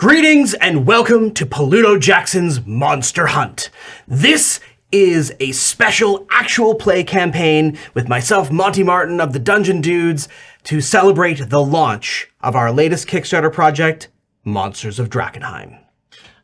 Greetings and welcome to Pluto Jackson's Monster Hunt. This is a special actual play campaign with myself, Monty Martin of the Dungeon Dudes, to celebrate the launch of our latest Kickstarter project, Monsters of Drakkenheim.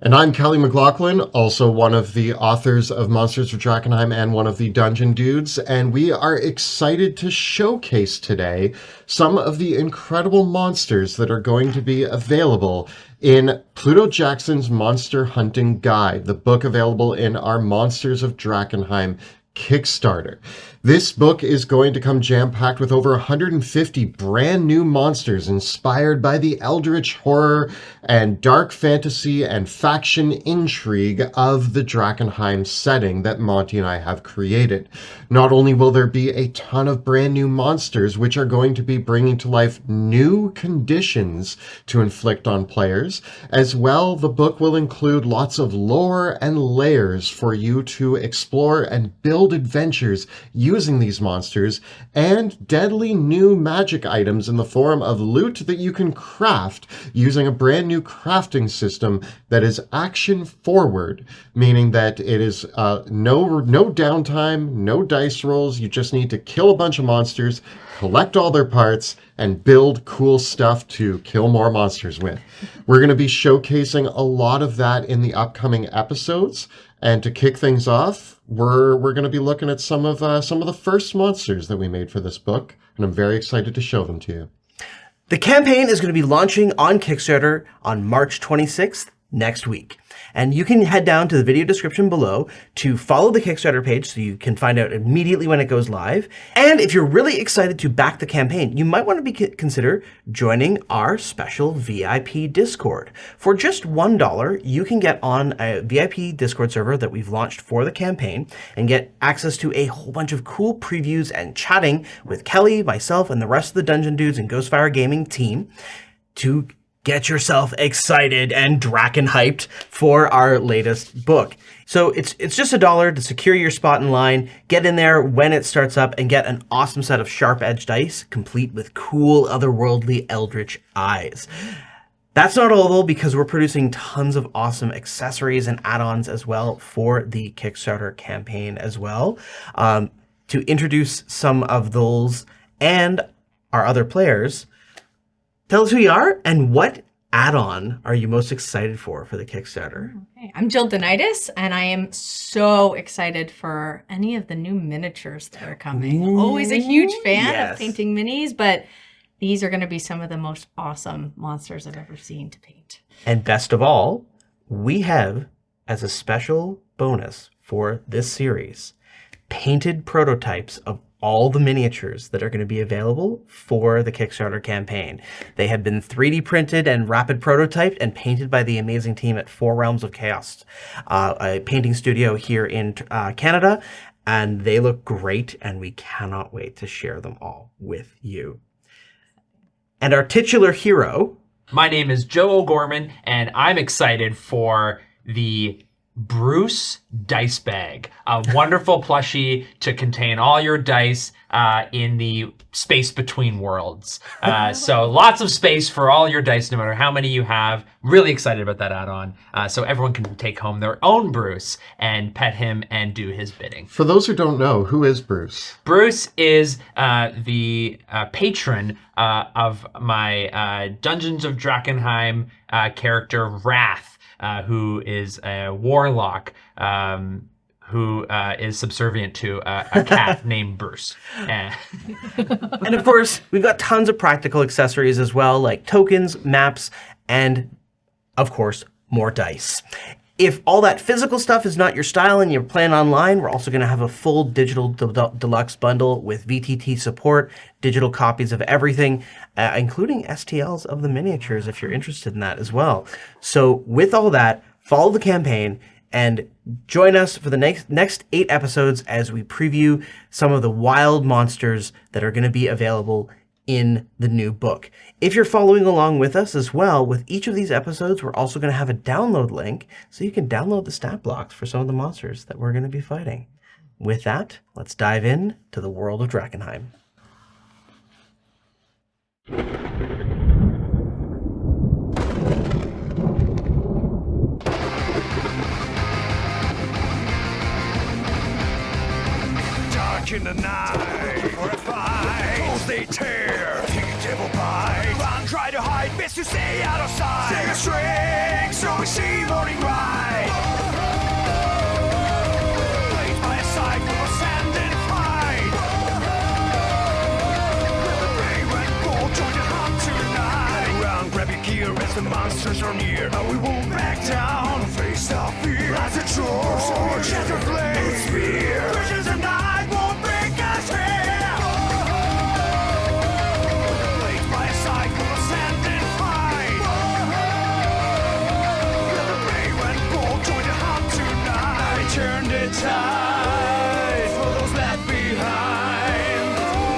And I'm Kelly McLaughlin, also one of the authors of Monsters of Drakkenheim and one of the Dungeon Dudes, and we are excited to showcase today some of the incredible monsters that are going to be available in Pluto Jackson's Monster Hunting Guide, the book available in our Monsters of Drakkenheim Kickstarter. This book is going to come jam-packed with over 150 brand new monsters inspired by the eldritch horror and dark fantasy and faction intrigue of the Drakkenheim setting that Monty and I have created. Not only will there be a ton of brand new monsters which are going to be bringing to life new conditions to inflict on players, as well the book will include lots of lore and layers for you to explore and build adventures using these monsters, and deadly new magic items in the form of loot that you can craft using a brand new crafting system that is action forward, meaning that it is no downtime, no dice rolls. You just need to kill a bunch of monsters, collect all their parts, and build cool stuff to kill more monsters with. We're going to be showcasing a lot of that in the upcoming episodes. And to kick things off, we're going to be looking at some of the first monsters that we made for this book, and I'm very excited to show them to you. The campaign is going to be launching on Kickstarter on March 26th, next week. And you can head down to the video description below to follow the Kickstarter page so you can find out immediately when it goes live. And if you're really excited to back the campaign, you might want to consider joining our special VIP Discord. For just $1, you can get on a VIP Discord server that we've launched for the campaign and get access to a whole bunch of cool previews and chatting with Kelly, myself, and the rest of the Dungeon Dudes and Ghostfire Gaming team to get yourself excited and Draken hyped for our latest book. So it's just $1 to secure your spot in line, get in there when it starts up, and get an awesome set of sharp edge dice, complete with cool otherworldly eldritch eyes. That's not all though, because we're producing tons of awesome accessories and add-ons as well for the Kickstarter campaign as well. To introduce some of those and our other players, tell us who you are and what add-on are you most excited for the Kickstarter? Okay. I'm Jill Denitis, and I am so excited for any of the new miniatures that are coming. Ooh, Always a huge fan yes. of painting minis, but these are going to be some of the most awesome monsters I've ever seen to paint. And best of all, we have, as a special bonus for this series, painted prototypes of all the miniatures that are going to be available for the Kickstarter campaign. They have been 3D printed and rapid prototyped and painted by the amazing team at Four Realms of Chaos, a painting studio here in Canada, and they look great, and we cannot wait to share them all with you. And our titular hero... My name is Joe O'Gorman, and I'm excited for the Bruce Dice Bag, a wonderful plushie to contain all your dice in the space between worlds. So lots of space for all your dice, no matter how many you have. Really excited about that add-on. So everyone can take home their own Bruce and pet him and do his bidding. For those who don't know, who is Bruce? Bruce is the patron of my Dungeons of Drakkenheim character, Wrath. Who is a warlock who is subservient to a cat named Bruce. And of course, we've got tons of practical accessories as well, like tokens, maps, and of course, more dice. If all that physical stuff is not your style and you're playing online, we're also going to have a full digital deluxe bundle with VTT support, digital copies of everything, including STLs of the miniatures if you're interested in that as well. So with all that, follow the campaign and join us for the next 8 episodes as we preview some of the wild monsters that are going to be available in the new book. If you're following along with us as well, with each of these episodes, we're also going to have a download link so you can download the stat blocks for some of the monsters that we're going to be fighting. With that, let's dive in to the world of Drakkenheim. the monsters are near, but we won't back down. Face our fear, as a charge, shattered blade, spear. Visions of night won't break us here. Blades by our side, we will stand and fight. Let the brave and bold join the hunt tonight. Turn the tide for those left behind.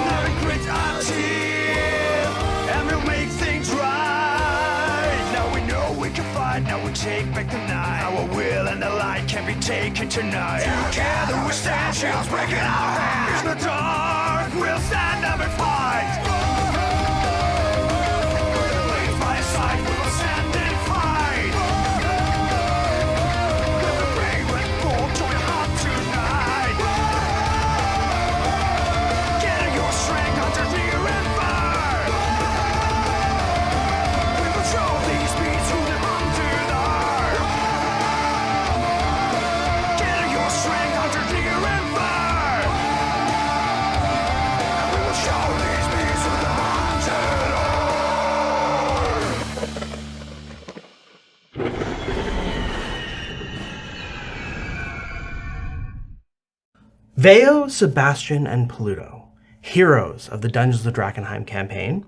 Now we grit our teeth and we'll make things right. Now we know we can fight. Now we take back the night. Our will and the light can be taken tonight. Together we stand, shields breaking our hands. In the dark, we'll stand up and fight. With the blades by our side, we will stand and fight. Let the brave and bold join the hunt tonight. Gather your strength, hunters near and far. We will show these beats who them under the heart. Gather your strength, hunters near and far. We will show these beats who them under the heart. Veo, Sebastian, and Pluto, heroes of the Dungeons of Drakkenheim campaign,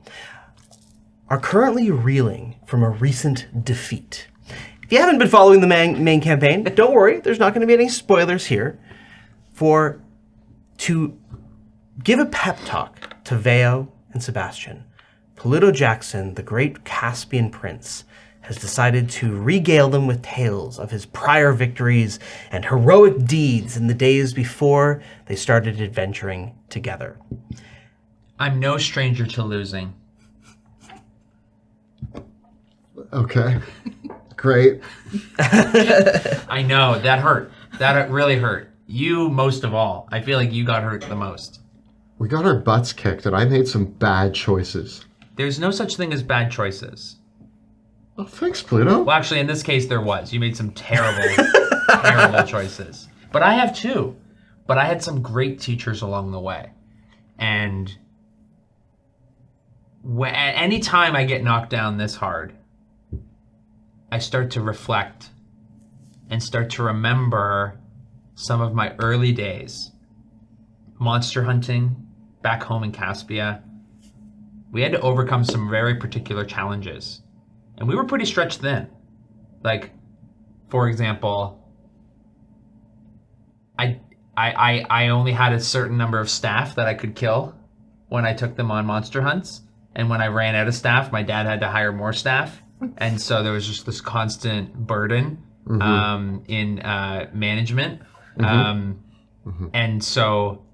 are currently reeling from a recent defeat. If you haven't been following the main campaign, don't worry, there's not going to be any spoilers here. To give a pep talk to Veo and Sebastian, Pluto Jackson, the great Caspian prince, has decided to regale them with tales of his prior victories and heroic deeds in the days before they started adventuring together. I'm no stranger to losing. Okay. Great. I know, that hurt. That really hurt. You most of all. I feel like you got hurt the most. We got our butts kicked and I made some bad choices. There's no such thing as bad choices. Oh, thanks, Pluto. Well, actually, in this case, there was. You made some terrible, terrible choices. But I have too. But I had some great teachers along the way. And any time I get knocked down this hard, I start to reflect and start to remember some of my early days. Monster hunting, back home in Caspia. We had to overcome some very particular challenges. And we were pretty stretched thin. Like, for example, I only had a certain number of staff that I could kill when I took them on monster hunts. And when I ran out of staff, my dad had to hire more staff. And so there was just this constant burden in management. And so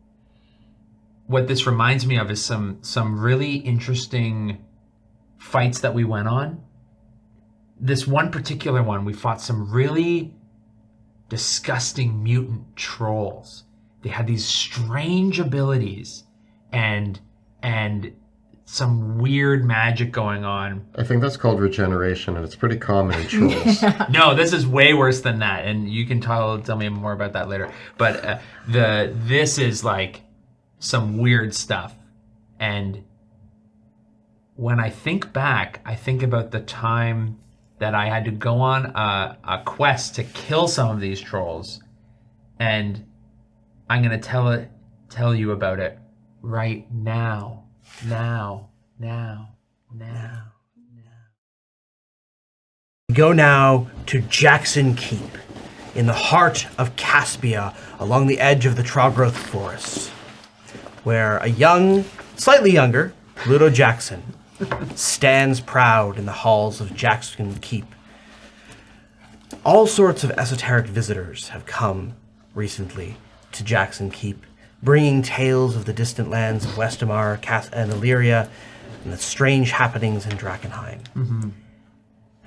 what this reminds me of is some really interesting fights that we went on. This one particular one, we fought some really disgusting mutant trolls. They had these strange abilities and some weird magic going on. I think that's called regeneration, and it's pretty common in trolls. No, this is way worse than that, and you can tell me more about that later. But this is like some weird stuff. And when I think back, I think about the time that I had to go on a quest to kill some of these trolls. And I'm going to tell you about it right now. Now. Go now to Jackson Keep, in the heart of Caspia, along the edge of the Trogrowth Forests, where a young, slightly younger, Pluto Jackson stands proud in the halls of Jackson Keep. All sorts of esoteric visitors have come recently to Jackson Keep, bringing tales of the distant lands of Westamar and Illyria and the strange happenings in Drakkenheim.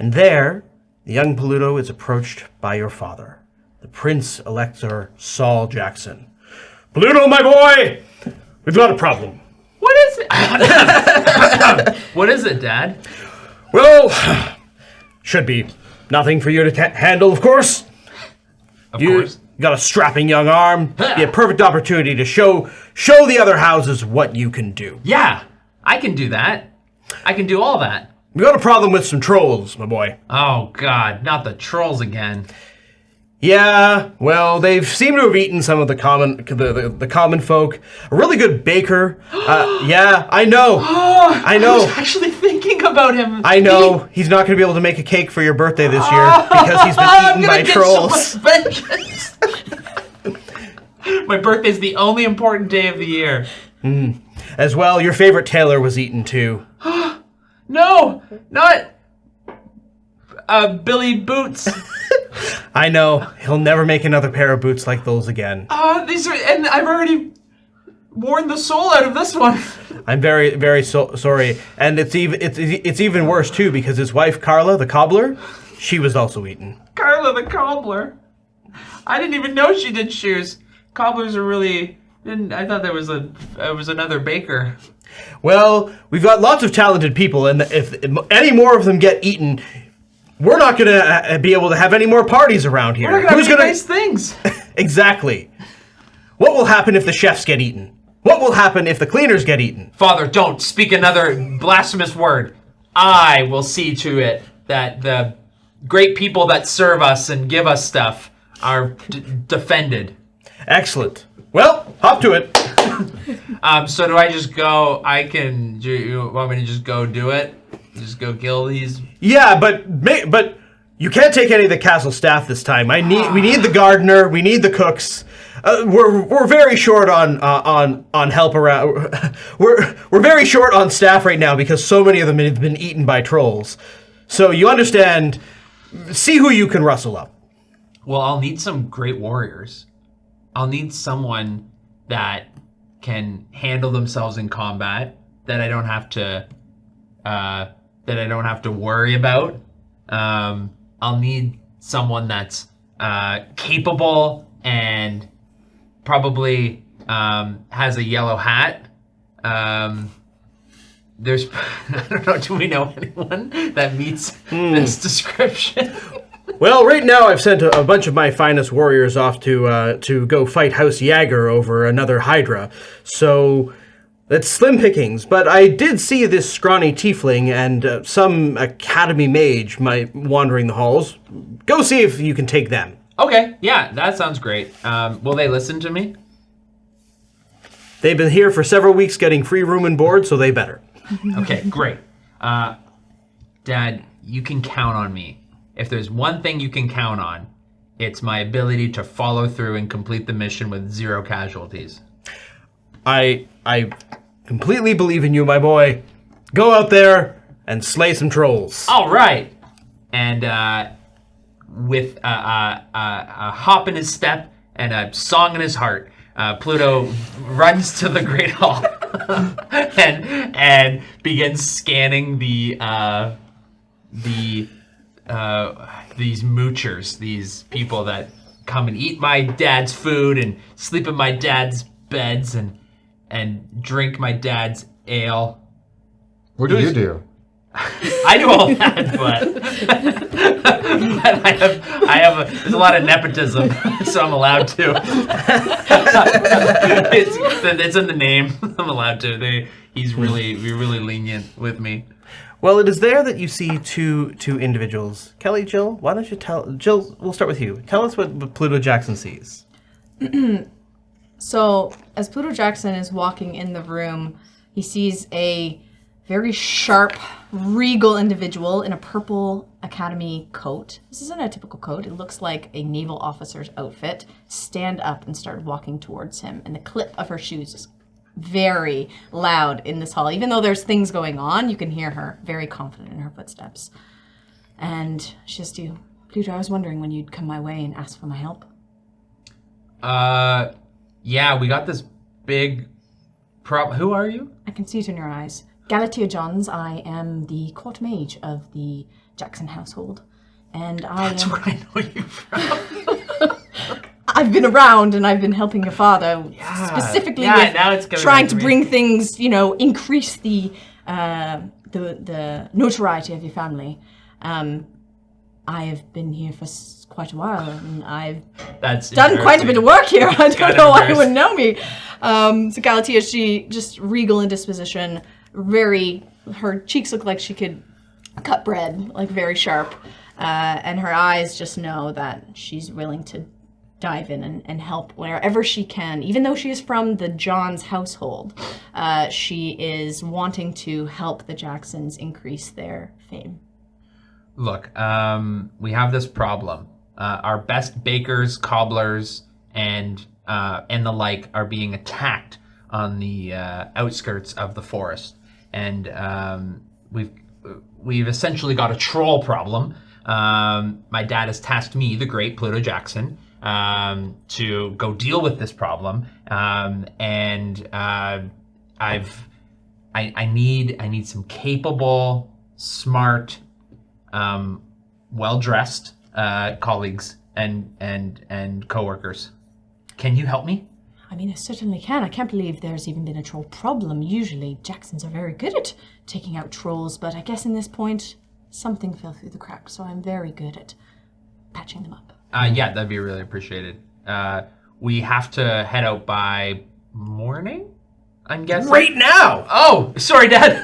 And there, the young Pluto is approached by your father, the Prince Elector Saul Jackson. "Pluto, my boy, we've got a problem." What is it? What is it, Dad? "Well, should be nothing for you to handle, of course. Of course. You got a strapping young arm. Be a perfect opportunity to show the other houses what you can do." Yeah, I can do that. I can do all that. We got a problem with some trolls, my boy. Oh, God, not the trolls again. Yeah, well, they've seemed to have eaten some of the common folk. A really good baker. Yeah, I know. I know. I was actually thinking about him. I know. He's not going to be able to make a cake for your birthday this year because he's been eaten by trolls. So much vengeance. My birthday's the only important day of the year. As well, your favorite tailor was eaten too. No, not Billy Boots. I know. He'll never make another pair of boots like those again. These are, and I've already worn the sole out of this one. I'm very, very sorry. And it's even worse too because his wife Carla, the cobbler, she was also eaten. Carla the cobbler. I didn't even know she did shoes. Cobblers are really. I thought there was another baker. Well, we've got lots of talented people, and if any more of them get eaten, we're not going to be able to have any more parties around here. We're not going to have any nice things. Exactly. What will happen if the chefs get eaten? What will happen if the cleaners get eaten? Father, don't speak another blasphemous word. I will see to it that the great people that serve us and give us stuff are defended. Excellent. Well, hop to it. So do I just go? Do you want me to just go do it? Just go kill these? Yeah, but you can't take any of the castle staff this time. We need the gardener. We need the cooks. We're very short on help around. We're very short on staff right now because so many of them have been eaten by trolls. So you understand. See who you can rustle up. Well, I'll need some great warriors. I'll need someone that can handle themselves in combat that I don't have to worry about. I'll need someone that's capable and probably has a yellow hat. There's I don't know. Do we know anyone that meets this description? Well, right now I've sent a bunch of my finest warriors off to go fight House Jäger over another Hydra. So that's slim pickings. But I did see this scrawny tiefling and some academy mage wandering the halls. Go see if you can take them. Okay, yeah, that sounds great. Will they listen to me? They've been here for several weeks getting free room and board, so they better. Okay, great. Dad, you can count on me. If there's one thing you can count on, it's my ability to follow through and complete the mission with 0 casualties. I completely believe in you, my boy. Go out there and slay some trolls. All right. And with a hop in his step and a song in his heart, Pluto runs to the Great Hall and begins scanning these moochers, these people that come and eat my dad's food and sleep in my dad's beds and drink my dad's ale. What do you do? I do all that, but there's a lot of nepotism, so I'm allowed to. It's in the name. I'm allowed to. He's really lenient with me. Well, it is there that you see two individuals. Kelly, Jill, why don't you tell... Jill, we'll start with you. Tell us what Pluto Jackson sees. So, as Pluto Jackson is walking in the room, he sees a very sharp, regal individual in a purple academy coat. This isn't a typical coat. It looks like a naval officer's outfit. Stand up and start walking towards him, and the clip of her shoes is very loud in this hall. Even though there's things going on, you can hear her very confident in her footsteps. And she says to you, Pluto, I was wondering when you'd come my way and ask for my help. Yeah, we got this big problem. Who are you? I can see it in your eyes. Galatea Johns, I am the court mage of the Jackson household. And That's where I know you from. I've been around and I've been helping your father specifically with now it's trying to bring things, increase the notoriety of your family. I have been here for quite a while and I've done quite a bit of work here. I don't know why you wouldn't know me. So Galatea, she just regal in disposition, her cheeks look like she could cut bread, like very sharp. And her eyes just know that she's willing to dive in and help wherever she can. Even though she is from the Johns household, she is wanting to help the Jacksons increase their fame. Look, we have this problem. Our best bakers, cobblers, and the like are being attacked on the outskirts of the forest, and we've essentially got a troll problem. My dad has tasked me, the great Pluto Jackson, to go deal with this problem, and I need some capable, smart, well-dressed colleagues and coworkers. Can you help me? I mean, I certainly can. I can't believe there's even been a troll problem. Usually, Jacksons are very good at taking out trolls, but I guess in this point, something fell through the cracks, so I'm very good at patching them up. Yeah, that'd be really appreciated. We have to head out by morning, I'm guessing? Right now! Oh, sorry, Dad.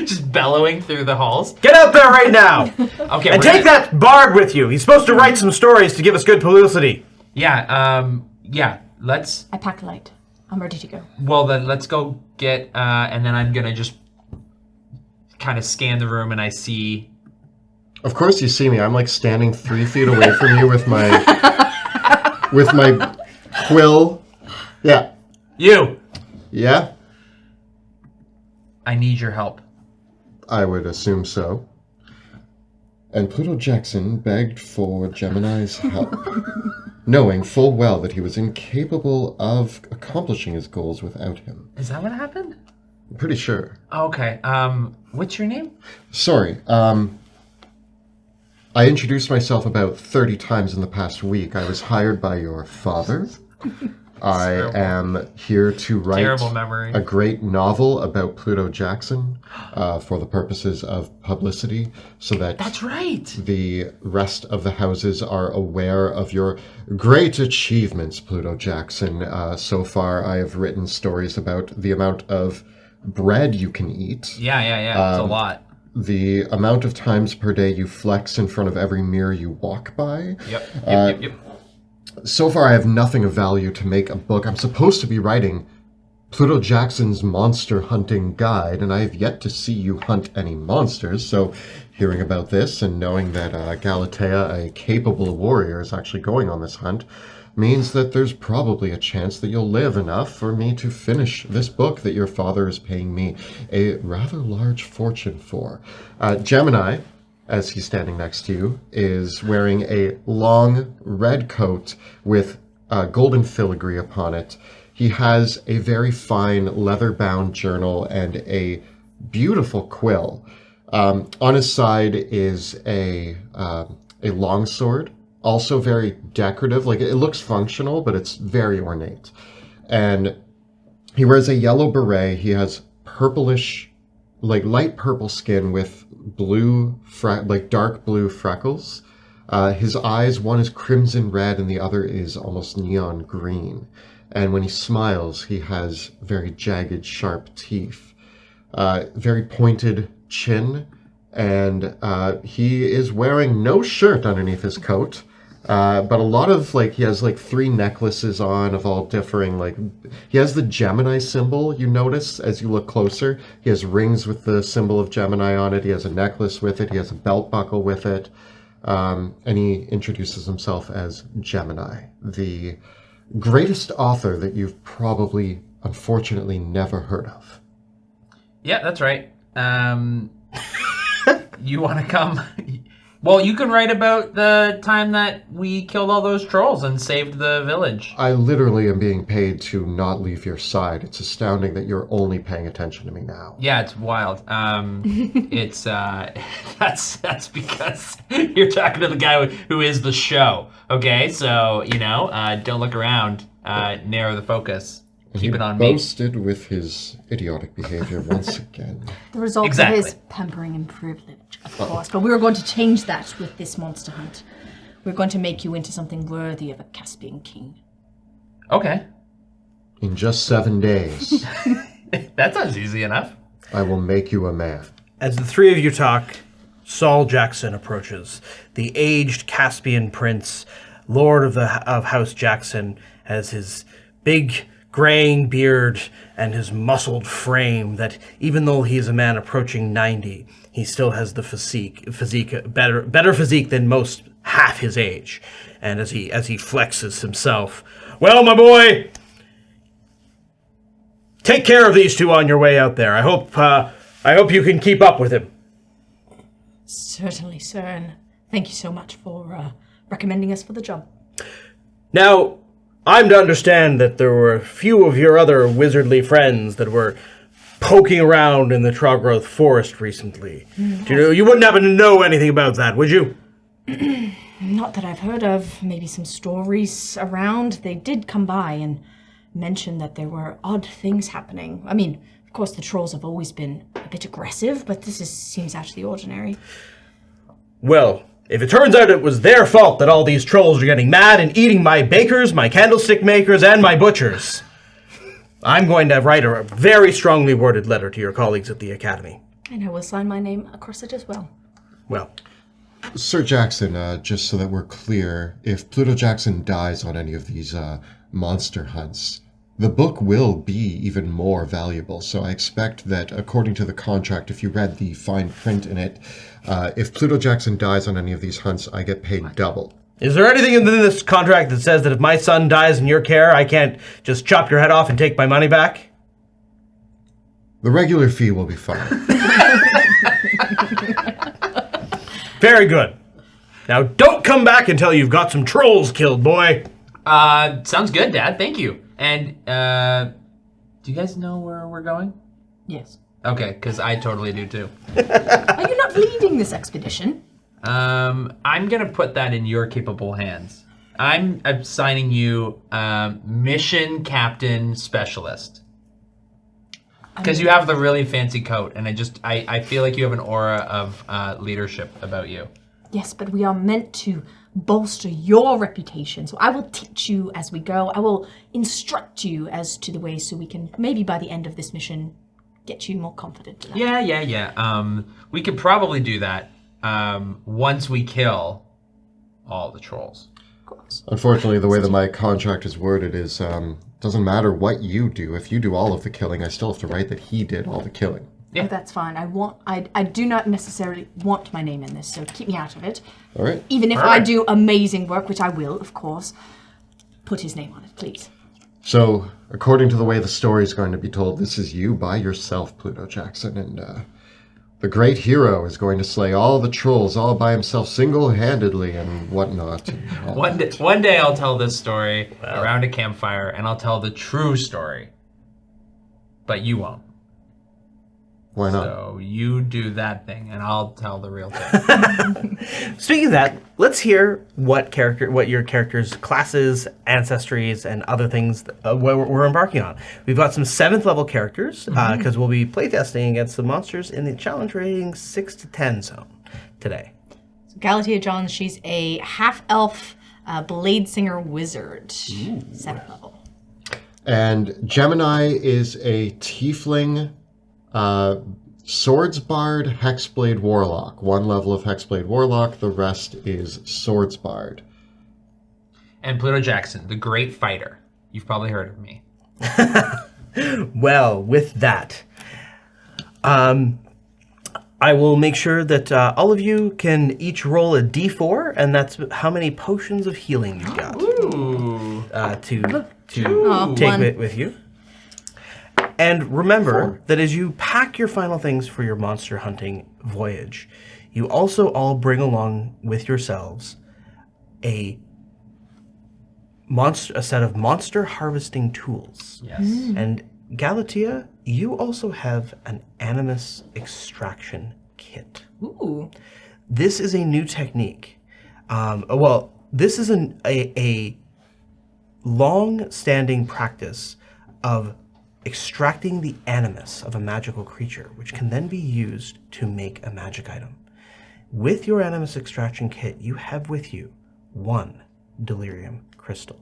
Just bellowing through the halls. Get out there right now! Okay, And take that bard with you. He's supposed to write some stories to give us good publicity. Yeah, let's... I pack light. I'm ready to go. Well, then let's go get, and then I'm gonna just kind of scan the room and I see... Of course you see me. I'm like standing 3 feet away from you with my quill. Yeah. You! Yeah? I need your help. I would assume so. And Pluto Jackson begged for Gemini's help, knowing full well that he was incapable of accomplishing his goals without him. Is that what happened? I'm pretty sure. Okay, what's your name? Sorry, I introduced myself about 30 times in the past week. I was hired by your father. I am here to write Terrible memory. a great novel about Pluto Jackson for the purposes of publicity, so that That's right. the rest of the houses are aware of your great achievements, Pluto Jackson. So far, I have written stories about the amount of bread you can eat, Yeah. It's a lot. the amount of times per day you flex in front of every mirror you walk by. Yep. So far, I have nothing of value to make a book. I'm supposed to be writing Pluto Jackson's Monster Hunting Guide, and I have yet to see you hunt any monsters. So hearing about this and knowing that Galatea, a capable warrior, is actually going on this hunt, means that there's probably a chance that you'll live enough for me to finish this book that your father is paying me a rather large fortune for. Gemini, as he's standing next to you, is wearing a long red coat with golden filigree upon it. He has a very fine leather-bound journal and a beautiful quill. On his side is a longsword, also very decorative. Like, it looks functional, but it's very ornate. And he wears a yellow beret. He has purplish, like light purple skin with blue, dark blue freckles. His eyes, one is crimson red and the other is almost neon green. And when he smiles, he has very jagged, sharp teeth. Very pointed chin. And he is wearing no shirt underneath his coat. But a lot of, he has 3 necklaces on of all differing, he has the Gemini symbol, you notice, as you look closer. He has rings with the symbol of Gemini on it. He has a necklace with it. He has a belt buckle with it. And he introduces himself as Gemini, the greatest author that you've probably, unfortunately, never heard of. Yeah, that's right. You want to come? Well, you can write about the time that we killed all those trolls and saved the village. I literally am being paid to not leave your side. It's astounding that you're only paying attention to me now. Yeah, it's wild. It's that's because you're talking to the guy who is the show. Okay, so don't look around. Narrow the focus. Keep it on me. He boasted with his idiotic behavior once again. The result of his pampering and privilege, of course. But we are going to change that with this monster hunt. We're going to make you into something worthy of a Caspian king. Okay. In just 7 days, That sounds easy enough. I will make you a man. As the three of you talk, Saul Jackson approaches, the aged Caspian prince, lord of House Jackson, has his big graying beard and his muscled frame that even though he is a man approaching 90, he still has the physique better physique than most half his age. And as he flexes himself, well, my boy, take care of these two on your way out there. I hope you can keep up with him. Certainly, sir, and thank you so much for recommending us for the job. Now, I'm to understand that there were a few of your other wizardly friends that were poking around in the Trogrowth Forest recently. You wouldn't happen to know anything about that, would you? Not that I've heard of. Maybe some stories around. They did come by and mention that there were odd things happening. I mean, of course, the trolls have always been a bit aggressive, but this seems out of the ordinary. Well, if it turns out it was their fault that all these trolls are getting mad and eating my bakers, my candlestick makers, and my butchers, I'm going to write a very strongly worded letter to your colleagues at the Academy. And I will sign my name across it as well. Well, Sir Jackson, just so that we're clear, if Pluto Jackson dies on any of these monster hunts, the book will be even more valuable. So I expect that, according to the contract, if you read the fine print in it, if Pluto Jackson dies on any of these hunts, I get paid double. is there anything in this contract that says that if my son dies in your care, I can't just chop your head off and take my money back? The regular fee will be fine. Very good. Now, don't come back until you've got some trolls killed, boy. Sounds good, Dad. Thank you. And, do you guys know where we're going? Yes. Okay, because I totally do too. Are you not leading this expedition? I'm gonna put that in your capable hands. I'm assigning you, Mission Captain Specialist. Because you have the really fancy coat, and I feel like you have an aura of leadership about you. Yes, but we are meant to bolster your reputation. So I will teach you as we go. I will instruct you as to the ways so we can, maybe by the end of this mission, get you more confident. Yeah. We could probably do that once we kill all the trolls. Of course. Unfortunately, the way that my contract is worded is, doesn't matter what you do. If you do all of the killing, I still have to write that he did all the killing. Yeah. Oh, that's fine. I do not necessarily want my name in this, so keep me out of it. All right. Even if I do amazing work, which I will, of course, put his name on it, please. So, according to the way the story is going to be told, this is you by yourself, Pluto Jackson, and the great hero is going to slay all the trolls all by himself, single-handedly, and whatnot. One day I'll tell this story around a campfire, and I'll tell the true story. But you won't. Why not? So you do that thing, and I'll tell the real thing. Speaking of that, let's hear what your character's classes, ancestries, and other things we're embarking on. We've got some 7th level characters, because we'll be playtesting against the monsters in the challenge rating 6 to 10 zone today. So Galatea Johns, she's a half-elf blade singer wizard. 7th level. And Gemini is a tiefling Swords Bard, Hexblade Warlock. 1 level of Hexblade Warlock, the rest is Swords Bard. And Pluto Jackson, the great fighter. You've probably heard of me. Well, with that, I will make sure that all of you can each roll a d4, and that's how many potions of healing you've got to take one. with you. And remember that as you pack your final things for your monster hunting voyage, you also all bring along with yourselves a set of monster harvesting tools. Yes. And Galatea, you also have an animus extraction kit. Ooh. This is a new technique. This is a long-standing practice of extracting the animus of a magical creature, which can then be used to make a magic item. With your animus extraction kit, you have with you 1 delirium crystal.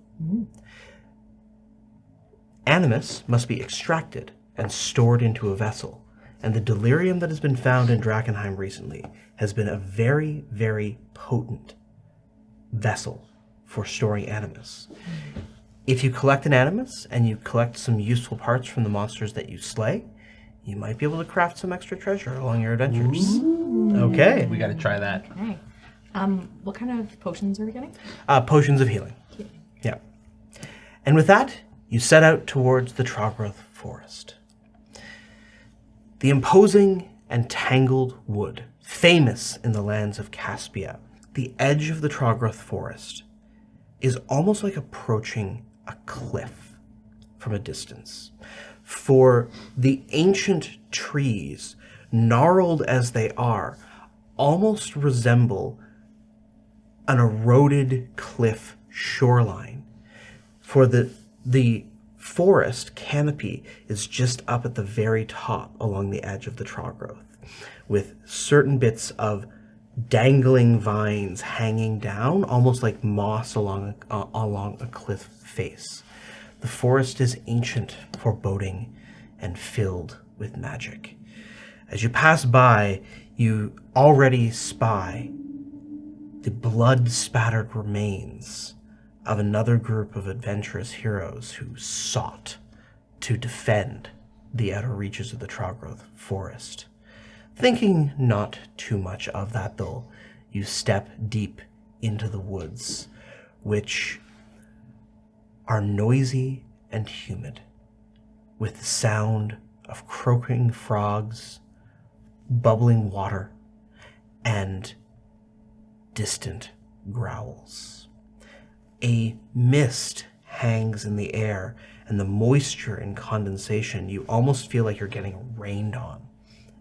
Animus must be extracted and stored into a vessel. And the delirium that has been found in Drakenheim recently has been a very, very potent vessel for storing animus. If you collect an animus and you collect some useful parts from the monsters that you slay, you might be able to craft some extra treasure along your adventures. Okay. We got to try that. Okay. What kind of potions are we getting? Potions of healing. Yeah. And with that, you set out towards the Trogroth forest. The imposing and tangled wood, famous in the lands of Caspia, the edge of the Trogroth forest, is almost like approaching a cliff from a distance. For the ancient trees, gnarled as they are, almost resemble an eroded cliff shoreline. For the forest canopy is just up at the very top along the edge of the Trogroth, with certain bits of dangling vines hanging down, almost like moss along a cliff face. The forest is ancient, foreboding, and filled with magic. As you pass by, you already spy the blood-spattered remains of another group of adventurous heroes who sought to defend the outer reaches of the Trogroth forest. Thinking not too much of that, though, you step deep into the woods, which are noisy and humid, with the sound of croaking frogs, bubbling water, and distant growls. A mist hangs in the air, and the moisture and condensation, you almost feel like you're getting rained on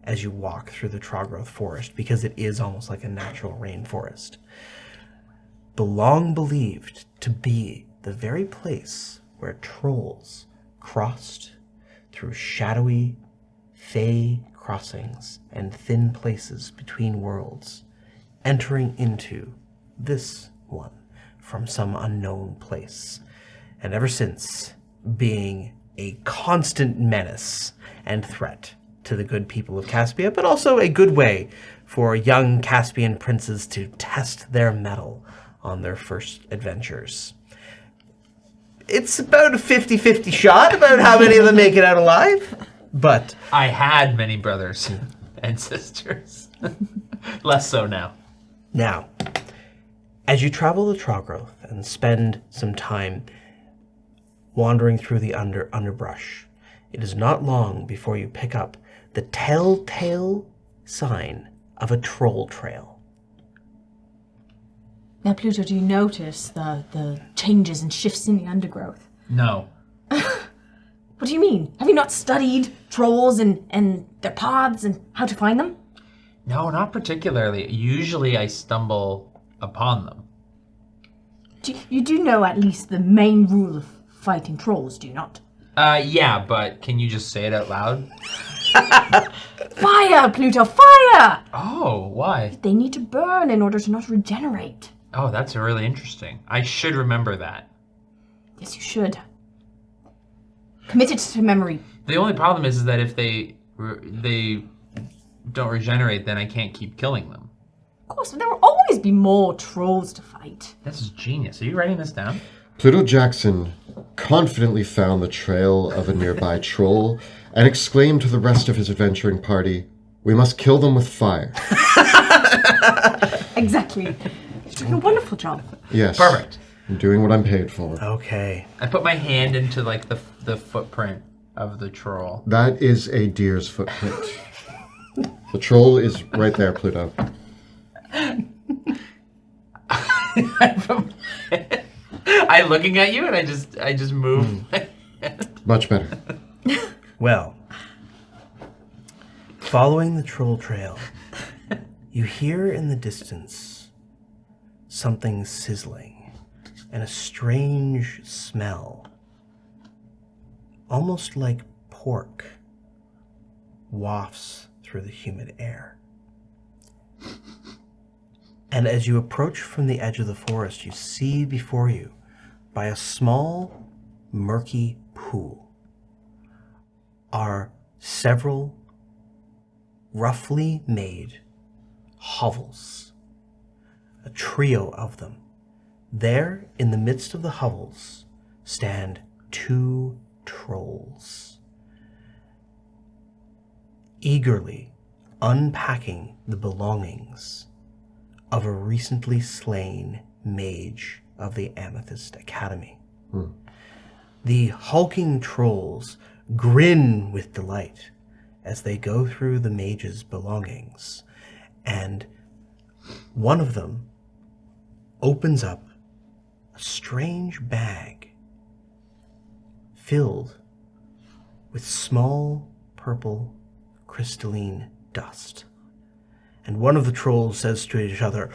as you walk through the Trogroth forest, because it is almost like a natural rainforest. Long believed to be the very place where trolls crossed through shadowy, fey crossings and thin places between worlds, entering into this one from some unknown place, and ever since being a constant menace and threat to the good people of Caspia, but also a good way for young Caspian princes to test their mettle on their first adventures. It's about a 50-50 shot about how many of them make it out alive, but I had many brothers and sisters. Less so now. now, as you travel the Trogroth and spend some time wandering through the underbrush, it is not long before you pick up the telltale sign of a troll trail. Now, Pluto, do you notice the changes and shifts in the undergrowth? No. What do you mean? Have you not studied trolls and their paths and how to find them? No, not particularly. Usually I stumble upon them. You do know at least the main rule of fighting trolls, do you not? Yeah, but can you just say it out loud? Fire, Pluto, fire! Oh, why? They need to burn in order to not regenerate. Oh, that's really interesting. I should remember that. Yes, you should. Commit it to memory. The only problem is that if they don't regenerate, then I can't keep killing them. Of course, there will always be more trolls to fight. This is genius. Are you writing this down? Pluto Jackson confidently found the trail of a nearby troll and exclaimed to the rest of his adventuring party, "We must kill them with fire." Exactly. You're doing a wonderful job. Yes. Perfect. I'm doing what I'm paid for. Okay. I put my hand into like the footprint of the troll. That is a deer's footprint. The troll is right there, Pluto. I'm looking at you and I just move. Much better. Well, following the troll trail, you hear in the distance something sizzling and a strange smell, almost like pork, wafts through the humid air. And as you approach from the edge of the forest, you see before you, by a small, murky pool, are several roughly made hovels, a trio of them. There, in the midst of the hovels, stand 2 trolls, eagerly unpacking the belongings of a recently slain mage of the Amethyst Academy. The hulking trolls grin with delight as they go through the mage's belongings, and one of them opens up a strange bag filled with small purple crystalline dust. And one of the trolls says to each other,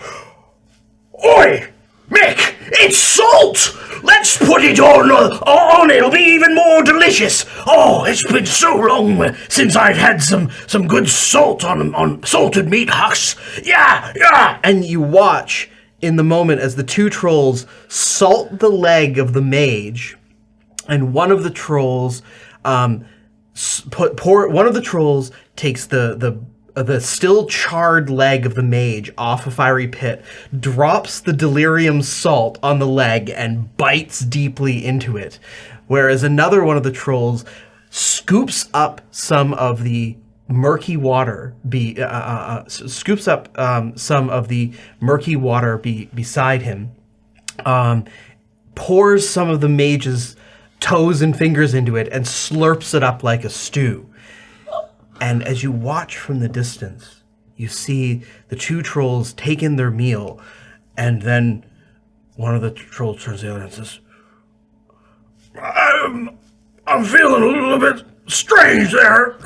"Oi, Mick, it's salt! Let's put it on, it'll be even more delicious. Oh, it's been so long since I've had some good salt on salted meat husks. Yeah. And you watch in the moment as the 2 trolls salt the leg of the mage, and one of the trolls one of the trolls takes the still charred leg of the mage off a fiery pit, drops the delirium salt on the leg, and bites deeply into it. Whereas another one of the trolls scoops up some of the murky water, beside him, pours some of the mage's toes and fingers into it, and slurps it up like a stew. And as you watch from the distance, you see the 2 trolls take in their meal, and then one of the trolls turns to the other and says, I'm feeling a little bit strange there.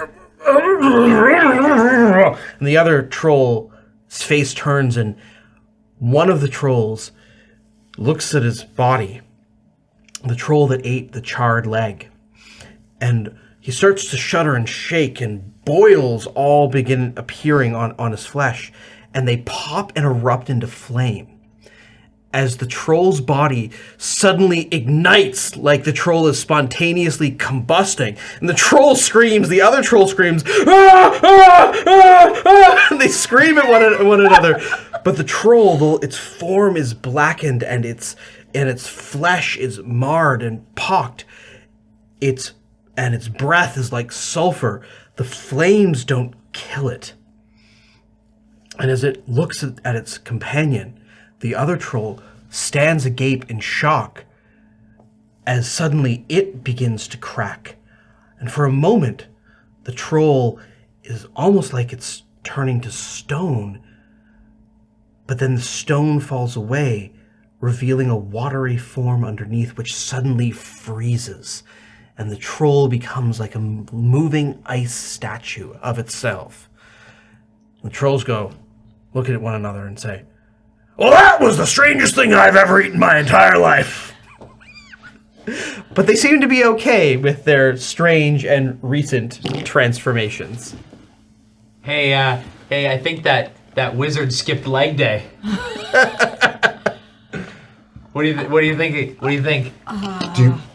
And the other troll's face turns, and one of the trolls looks at his body, the troll that ate the charred leg, and he starts to shudder and shake, and boils all begin appearing on his flesh, and they pop and erupt into flame as the troll's body suddenly ignites like the troll is spontaneously combusting. And the troll screams, the other troll screams, "Ah, ah, ah, ah!" And they scream at one another. But the troll, its form is blackened and its flesh is marred and pocked. Its breath is like sulfur. The flames don't kill it. And as it looks at its companion, the other troll stands agape in shock as suddenly it begins to crack. And for a moment, the troll is almost like it's turning to stone. But then the stone falls away, revealing a watery form underneath, which suddenly freezes. And the troll becomes like a moving ice statue of itself. The trolls look at one another and say, "Well, that was the strangest thing I've ever eaten my entire life." But they seem to be okay with their strange and recent transformations. Hey, I think that wizard skipped leg day. What do you think? What do you think?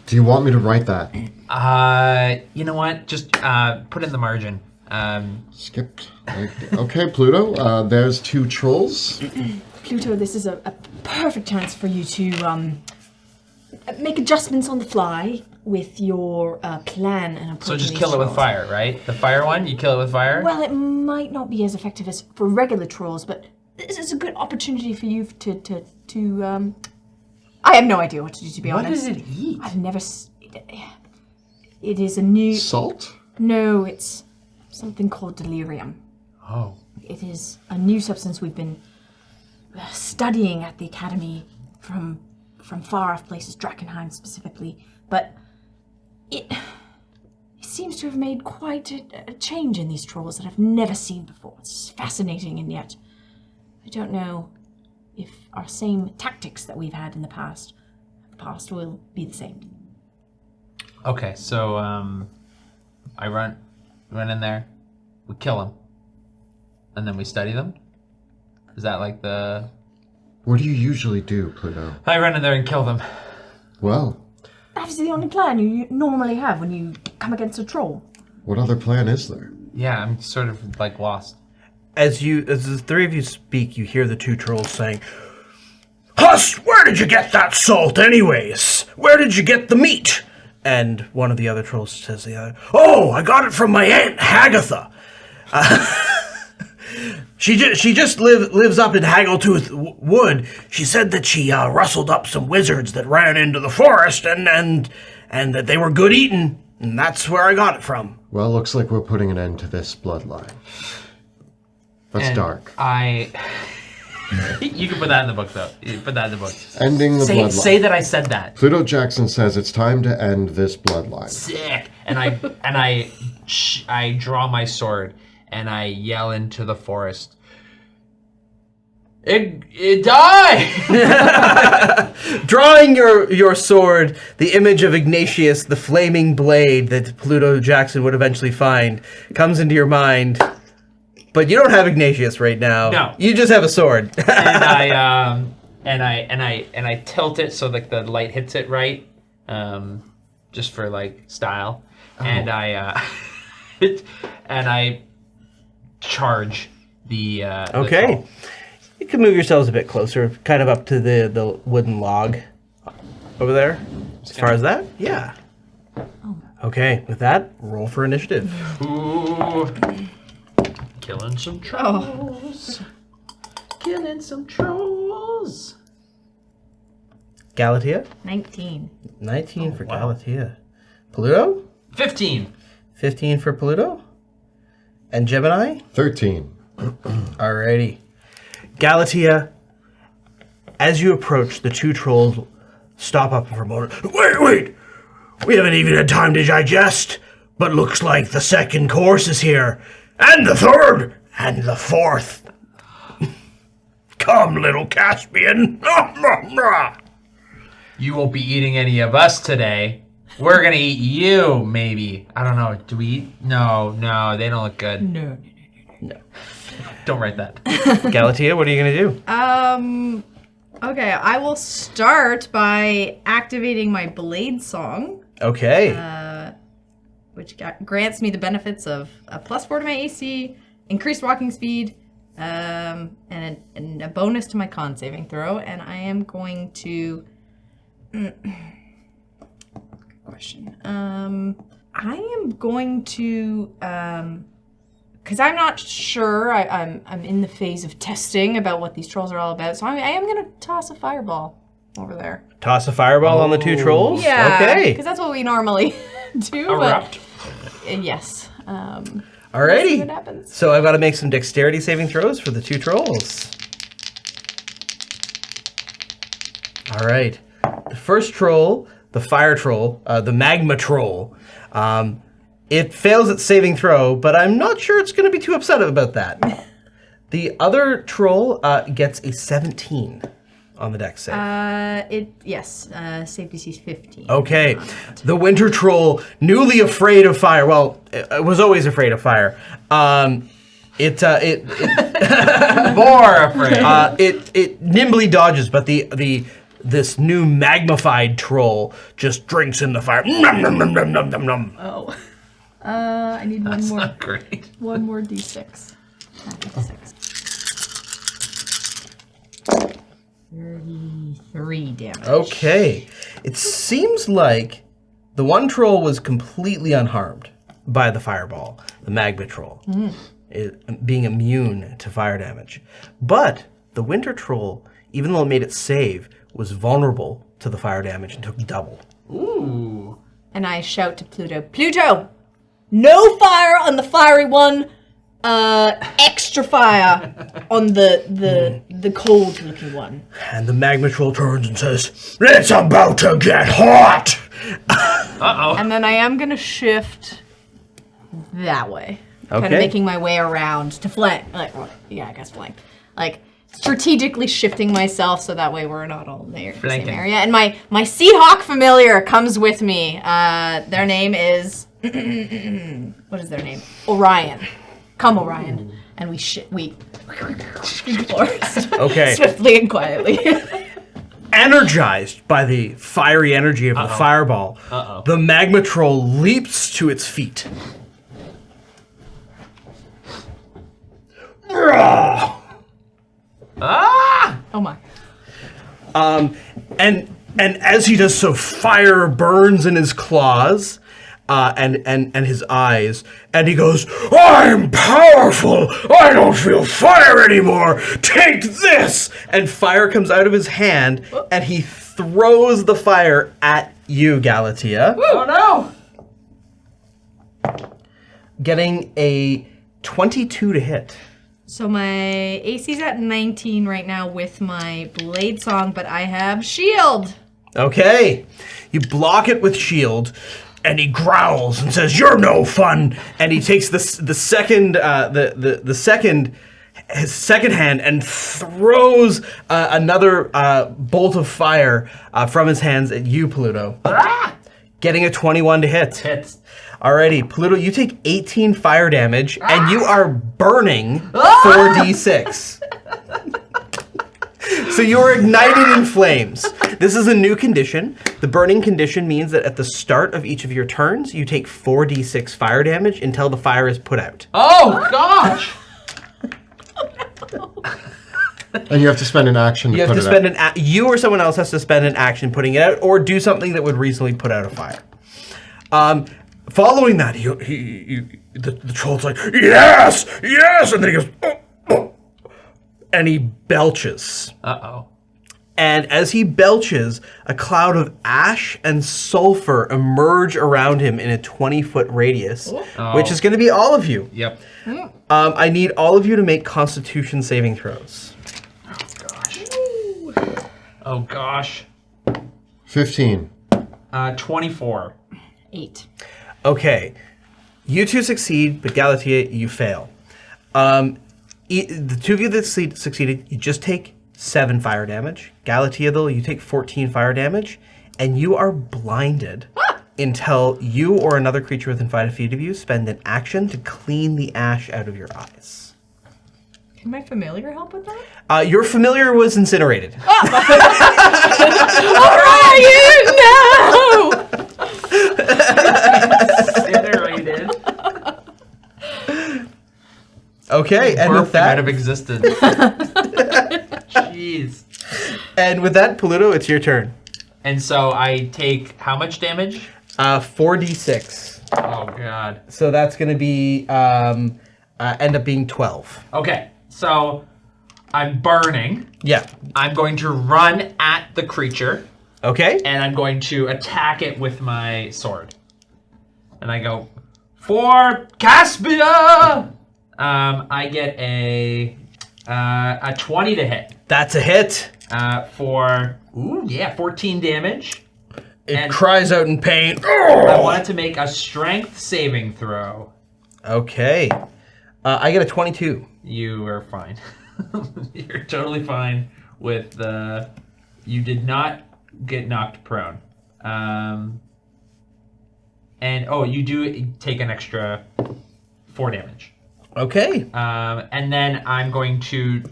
Do you want me to write that? You know what? Just put in the margin. Skipped. Okay, Pluto. There's 2 trolls. Pluto, this is a perfect chance for you to make adjustments on the fly with your plan and approach. So just kill it with fire, right? The fire one, you kill it with fire? Well, it might not be as effective as for regular trolls, but this is a good opportunity for you to I have no idea what to do, to be honest. What does it eat? I've never... It is a new... Salt? No, it's something called delirium. Oh. It is a new substance we've been studying at the academy from far off places, Drakenheim specifically, but it seems to have made quite a change in these trolls that I've never seen before. It's fascinating, and yet I don't know if our same tactics that we've had in the past will be the same. Okay, so I run in there, we kill them, and then we study them? Is that like the... What do you usually do, Pluto? I run in there and kill them. Well... That is the only plan you normally have when you come against a troll. What other plan is there? Yeah, I'm sort of like lost. As the three of you speak, you hear the two trolls saying, "Huss, where did you get that salt anyways? Where did you get the meat?" And one of the other trolls says to the other, "Oh, I got it from my aunt, Hagatha. She just lives up in Haggletooth Wood. She said that she rustled up some wizards that ran into the forest and that they were good eating, and that's where I got it from." Well, looks like we're putting an end to this bloodline. That's And dark. You can put that in the book, though. You put that in the book. Ending the bloodline. Say that I said that. Pluto Jackson says it's time to end this bloodline. Sick. And I draw my sword and I yell into the forest. It died. Drawing your sword, the image of Ignatius, the flaming blade that Pluto Jackson would eventually find, comes into your mind. But you don't have Ignatius right now. No. You just have a sword. And I tilt it so like the light hits it right, just for like style. Oh. And I charge the. Okay. The troll. You can move yourselves a bit closer, kind of up to the wooden log over there. As far as that, yeah. Okay, with that, roll for initiative. Ooh. Killing some trolls. Killing some trolls. Galatea? 19. 19 for wow. Galatea. Pluto? 15. 15 for Pluto. And Gemini? 13. Alrighty. Galatea, as you approach, the two trolls stop up for a moment. Wait! We haven't even had time to digest, but looks like the second course is here. And the third! And the fourth. Come, little Caspian. You won't be eating any of us today. We're gonna eat you, maybe. I don't know. Do we eat? No, they don't look good. No. Don't write that. Galatea, what are you going to do? Okay, I will start by activating my blade song, Okay. which grants me the benefits of a +4 to my AC, increased walking speed, and a bonus to my con saving throw. And I am going to... question. I am going to... because I'm not sure. I'm in the phase of testing about what these trolls are all about. So I am going to toss a fireball over there. Toss a fireball on the two trolls? Yeah. Okay. Because that's what we normally do. Erupt. But, yes. Alrighty. see what happens. So I've got to make some dexterity saving throws for the two trolls. All right. The first troll, the fire troll, the magma troll, it fails its saving throw, but I'm not sure it's going to be too upset about that. The other troll gets a 17 on the dex save. Safety is 15. Okay. The winter troll, newly afraid of fire. Well, it was always afraid of fire. More afraid. It nimbly dodges, but this new magnified troll just drinks in the fire. Nom, nom, nom, nom, nom, nom, nom. Oh. I need That's one more. not great. One more d6. 33 damage. Okay. It seems like the one troll was completely unharmed by the fireball, the magma troll, being immune to fire damage. But the winter troll, even though it made its save, was vulnerable to the fire damage and took double. Ooh. And I shout to Pluto, Pluto! No fire on the fiery one! Extra fire on the cold-looking one. And the magma troll turns and says, "It's about to get hot!" Uh-oh. And then I am gonna shift that way. Kind of Okay. making my way around to flank. Flank. Like, strategically shifting myself so that way we're not all in the same Flanking. area. And my Seahawk familiar comes with me. Their name is... what is their name? Orion. Come, Orion. And we forest. Okay. Swiftly and quietly. Energized by the fiery energy of the fireball, Uh-oh. the magma troll leaps to its feet. Ah! Oh my. And as he does so, fire burns in his claws and his eyes, and he goes, "I'm powerful! I don't feel fire anymore! Take this!" And fire comes out of his hand, and he throws the fire at you, Galatea, Oh no! getting a 22 to hit. So my AC's at 19 right now with my blade song, but I have shield. Okay, you block it with shield, and he growls and says, "You're no fun!" And he takes his second hand and throws another bolt of fire from his hands at you, Pluto, getting a 21 to hit. Hits. Alrighty, Pluto, you take 18 fire damage, and you are burning 4d6. So you are ignited in flames. This is a new condition. The burning condition means that at the start of each of your turns, you take 4d6 fire damage until the fire is put out. Oh gosh! And you have to spend an action to You have put to it spend out. you or someone else has to spend an action putting it out, or do something that would reasonably put out a fire. Following that, the troll's like, "Yes, yes," and then he goes, "Oh, oh," and he belches. Uh-oh. And as he belches, a cloud of ash and sulfur emerge around him in a 20-foot radius, which is going to be all of you. Yep. I need all of you to make Constitution saving throws. Oh gosh. 15. 24. 8. Okay, you two succeed, but Galatea, you fail. The two of you that succeeded, you just take 7 fire damage. Galatea, though, you take 14 fire damage, and you are blinded until you or another creature within 5 feet of you spend an action to clean the ash out of your eyes. Can my familiar help with that? Your familiar was incinerated. Oh, no! Incinerated. Okay, and with Burped him out of that, existence. Jeez. and with that, Pluto, it's your turn. And so I take how much damage? 4d6. Oh god. So that's going to be end up being 12. Okay, so I'm burning. Yeah. I'm going to run at the creature, Okay. and I'm going to attack it with my sword. And I go, for Caspia! I get a 20 to hit. That's a hit. For 14 damage. It And- cries out in pain. I wanted to make a strength saving throw. Okay. I get a 22. You are fine. You're totally fine with the. You did not get knocked prone. And you do take an extra 4 damage. Okay. And then I'm going to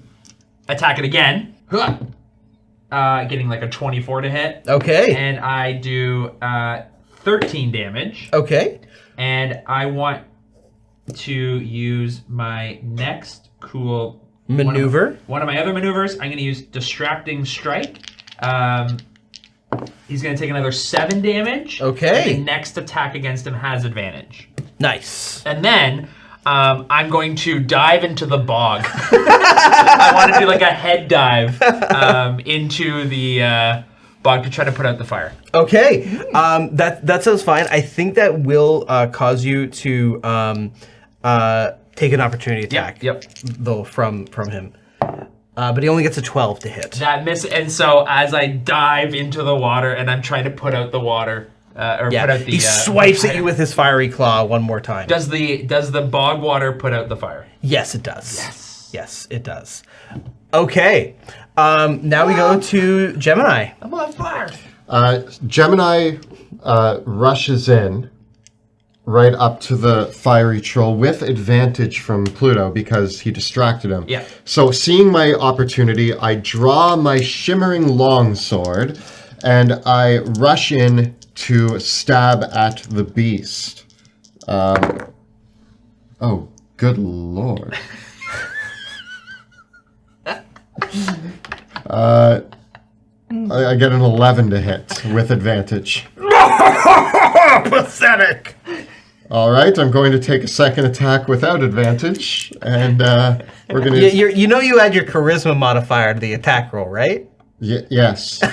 attack it again. Getting like a 24 to hit. Okay. And I do 13 damage. Okay. And I want to use my next cool Maneuver. One of my other maneuvers. I'm going to use Distracting Strike. He's going to take another 7 damage. Okay. And the next attack against him has advantage. Nice. And then I'm going to dive into the bog. I want to do like a head dive into the bog to try to put out the fire. Okay. That sounds fine. I think that will cause you to take an opportunity attack. Yep. Though from him. But he only gets a 12 to hit. That miss, and so as I dive into the water and I'm trying to put out the water, put out the. He swipes at you with his fiery claw one more time. Does the bog water put out the fire? Yes, it does. Yes, it does. Okay. Now we go to Gemini. I'm on fire. Gemini rushes in right up to the fiery troll with advantage from Pluto because he distracted him. Yeah. So seeing my opportunity, I draw my shimmering longsword and I rush in to stab at the beast. Oh, good lord. I get an 11 to hit with advantage. Pathetic. All right, I'm going to take a second attack without advantage, and we're going to... You know you add your charisma modifier to the attack roll, right? Yes. I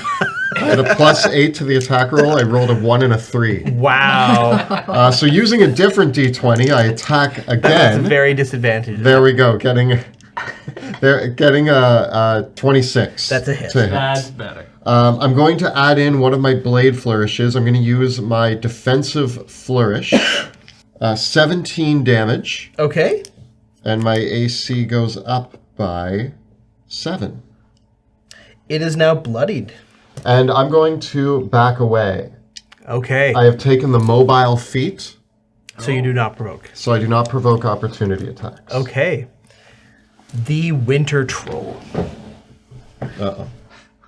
had a +8 to the attack roll. I rolled a 1 and a 3. Wow. So using a different d20, I attack That's again. very disadvantaged. There we go, getting a 26. That's a hit. to That's better. I'm going to add in one of my blade flourishes. I'm going to use my defensive flourish. 17 damage, Okay. and my AC goes up by 7. It is now bloodied. And I'm going to back away. Okay. I have taken the mobile feat, So you do not provoke. so I do not provoke opportunity attacks. Okay. The Winter Troll. Uh-oh.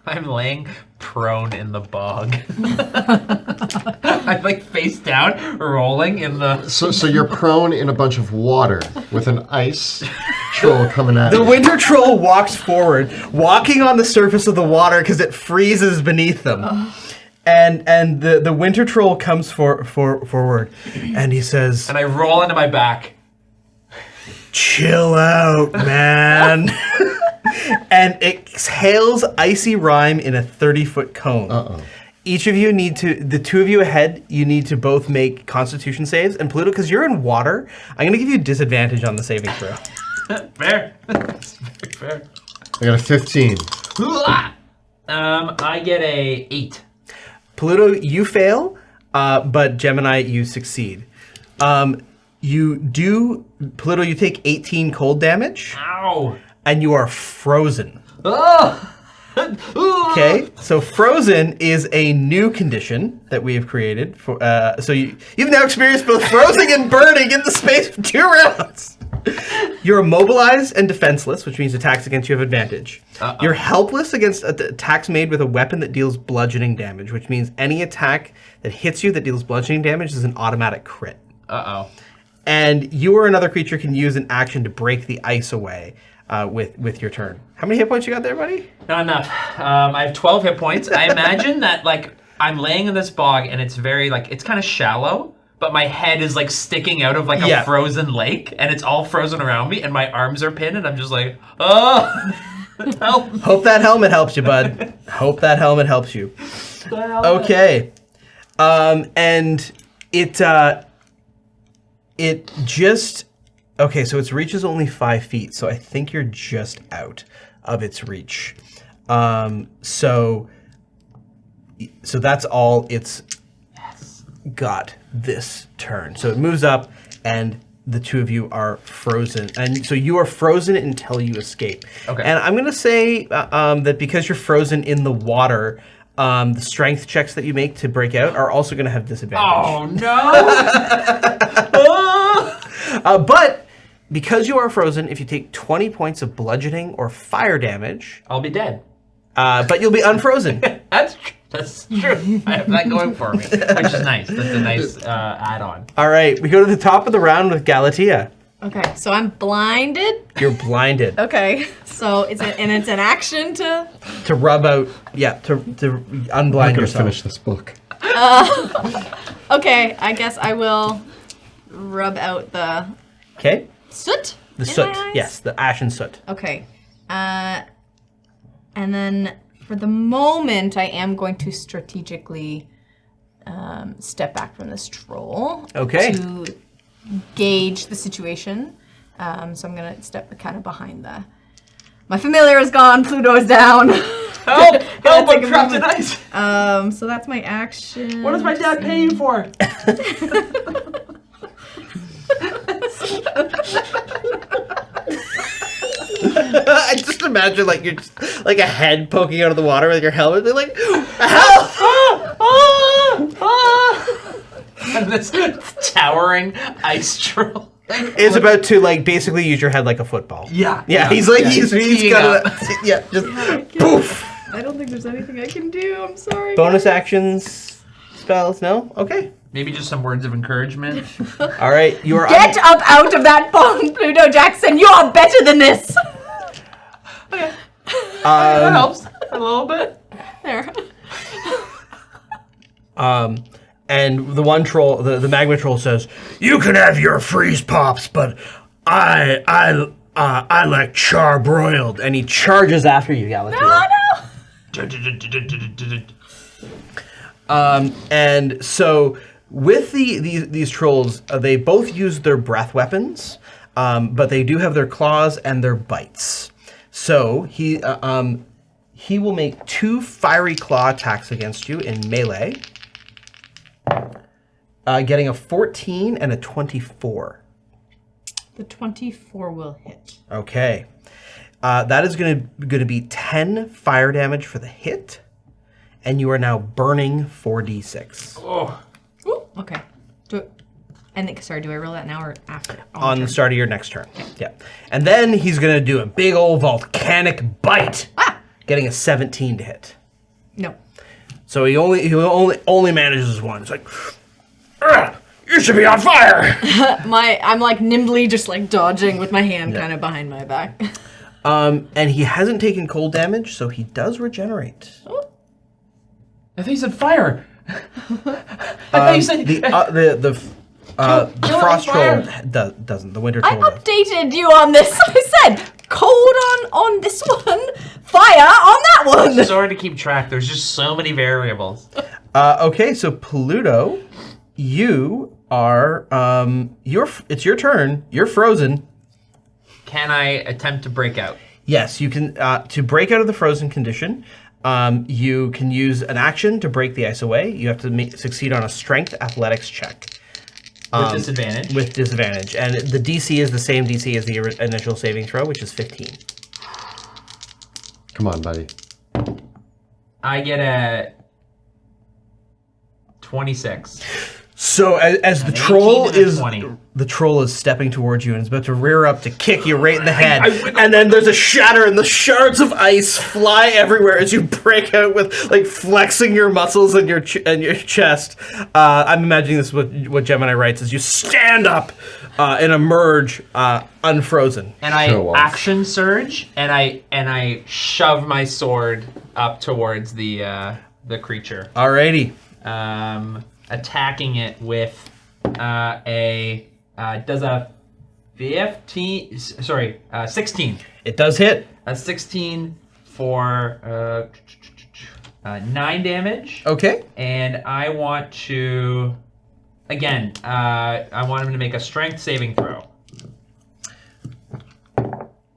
I'm laying prone in the bog. I'm like face down, rolling in the... So you're prone in a bunch of water with an ice troll coming at The you. Winter Troll walks forward, walking on the surface of the water because it freezes beneath them. And the Winter Troll comes forward, and he says, And I roll into my back. "Chill out, man." And exhales icy rime in a 30-foot cone. Uh-oh. Each of you the two of you ahead, you need to both make Constitution saves. And Pluto, because you're in water, I'm going to give you disadvantage on the saving throw. Fair. That's very fair. I got a 15. I get a 8. Pluto, you fail, but Gemini, you succeed. Pluto, you take 18 cold damage, Ow. and you are frozen. Oh. Okay, so frozen is a new condition that we have created. So you've now experienced both frozen and burning in the space of 2 rounds. You're immobilized and defenseless, which means attacks against you have advantage. You're helpless against attacks made with a weapon that deals bludgeoning damage, which means any attack that hits you that deals bludgeoning damage is an automatic crit. Uh-oh. And you or another creature can use an action to break the ice away with your turn. How many hit points you got there, buddy? Not enough. I have 12 hit points. I imagine that, like, I'm laying in this bog, and it's very, like, it's kind of shallow, but my head is, like, sticking out of, like, a frozen lake, and it's all frozen around me, and my arms are pinned, and I'm just like, oh, help. Hope that helmet helps you, bud. Hope that helmet helps you. Okay. And it just... Okay, so its reach is only 5 feet, so I think you're just out of its reach. So that's all it's got this turn. So it moves up, and the two of you are frozen. And so you are frozen until you escape. Okay. And I'm going to say that because you're frozen in the water, the strength checks that you make to break out are also going to have disadvantage. Oh, no! But because you are frozen, if you take 20 points of bludgeoning or fire damage, I'll be dead. but you'll be unfrozen. That's true. I have that going for me, which is nice. That's a nice add-on. All right, we go to the top of the round with Galatea. Okay, so I'm blinded. You're blinded. Okay, so it's an action to... To rub out, to unblind I'm going to yourself. finish this book. Okay, I guess I will rub out the Okay. soot. The in soot, my eyes? yes, the ashen soot. Okay, and then for the moment, I am going to strategically step back from this troll. Okay. To gauge the situation. So I'm gonna step kind of behind the. My familiar is gone. Pluto is down. Help! Help! I'm trapped in ice. So that's my action. What does my dad pay you for? I just imagine like you're just, like a head poking out of the water with your helmet. They're like, help! And this towering ice troll. Is about to like basically use your head like a football. Yeah. Yeah, he's like he's teeing got up. just poof. I don't think there's anything I can do. I'm sorry. Bonus actions, spells, no? Okay. Maybe just some words of encouragement. All right, you are Get up out of that bong, Pluto Jackson. You are better than this. Okay. That helps a little bit. There. And the one troll, the magma troll says, "You can have your freeze pops, but I like charbroiled," and he charges after you, Galatea. No. And so with these trolls, they both use their breath weapons, but they do have their claws and their bites. So he will make 2 fiery claw attacks against you in melee, getting a 14 and a 24. The 24 will hit. Okay. That is going to be 10 fire damage for the hit, and you are now burning 4d6. Oh. Ooh, okay. Sorry, do I roll that now or after? On the start of your next turn. Yeah. And then he's going to do a big old volcanic bite, getting a 17 to hit. No. So he only manages one. It's like, "Ugh, you should be on fire." I'm like nimbly just like dodging with my hand kind of behind my back. And he hasn't taken cold damage, so he does regenerate. I think you said fire. I thought you said The frost troll doesn't. The winter I troll does. updated you on this. I said cold on this one, fire on that one. It's hard to keep track. There's just so many variables. Okay, so Pluto, you are it's your turn. You're frozen. Can I attempt to break out? Yes, you can. To break out of the frozen condition, you can use an action to break the ice away. You have to succeed on a strength athletics check. With disadvantage? With disadvantage. And the DC is the same DC as the initial saving throw, which is 15. Come on, buddy. I get a 26. So as the 18 troll and a is 20. the troll is stepping towards you and is about to rear up to kick you right in the head, and then there's a shatter and the shards of ice fly everywhere as you break out with like flexing your muscles and your chest. I'm imagining this is what Gemini writes: is you stand up and emerge unfrozen. And I Show off. action surge and I shove my sword up towards the creature. Alrighty. Attacking it with does a 16. It does hit. A 16 for 9 damage. Okay. And I want to, again, I want him to make a strength saving throw.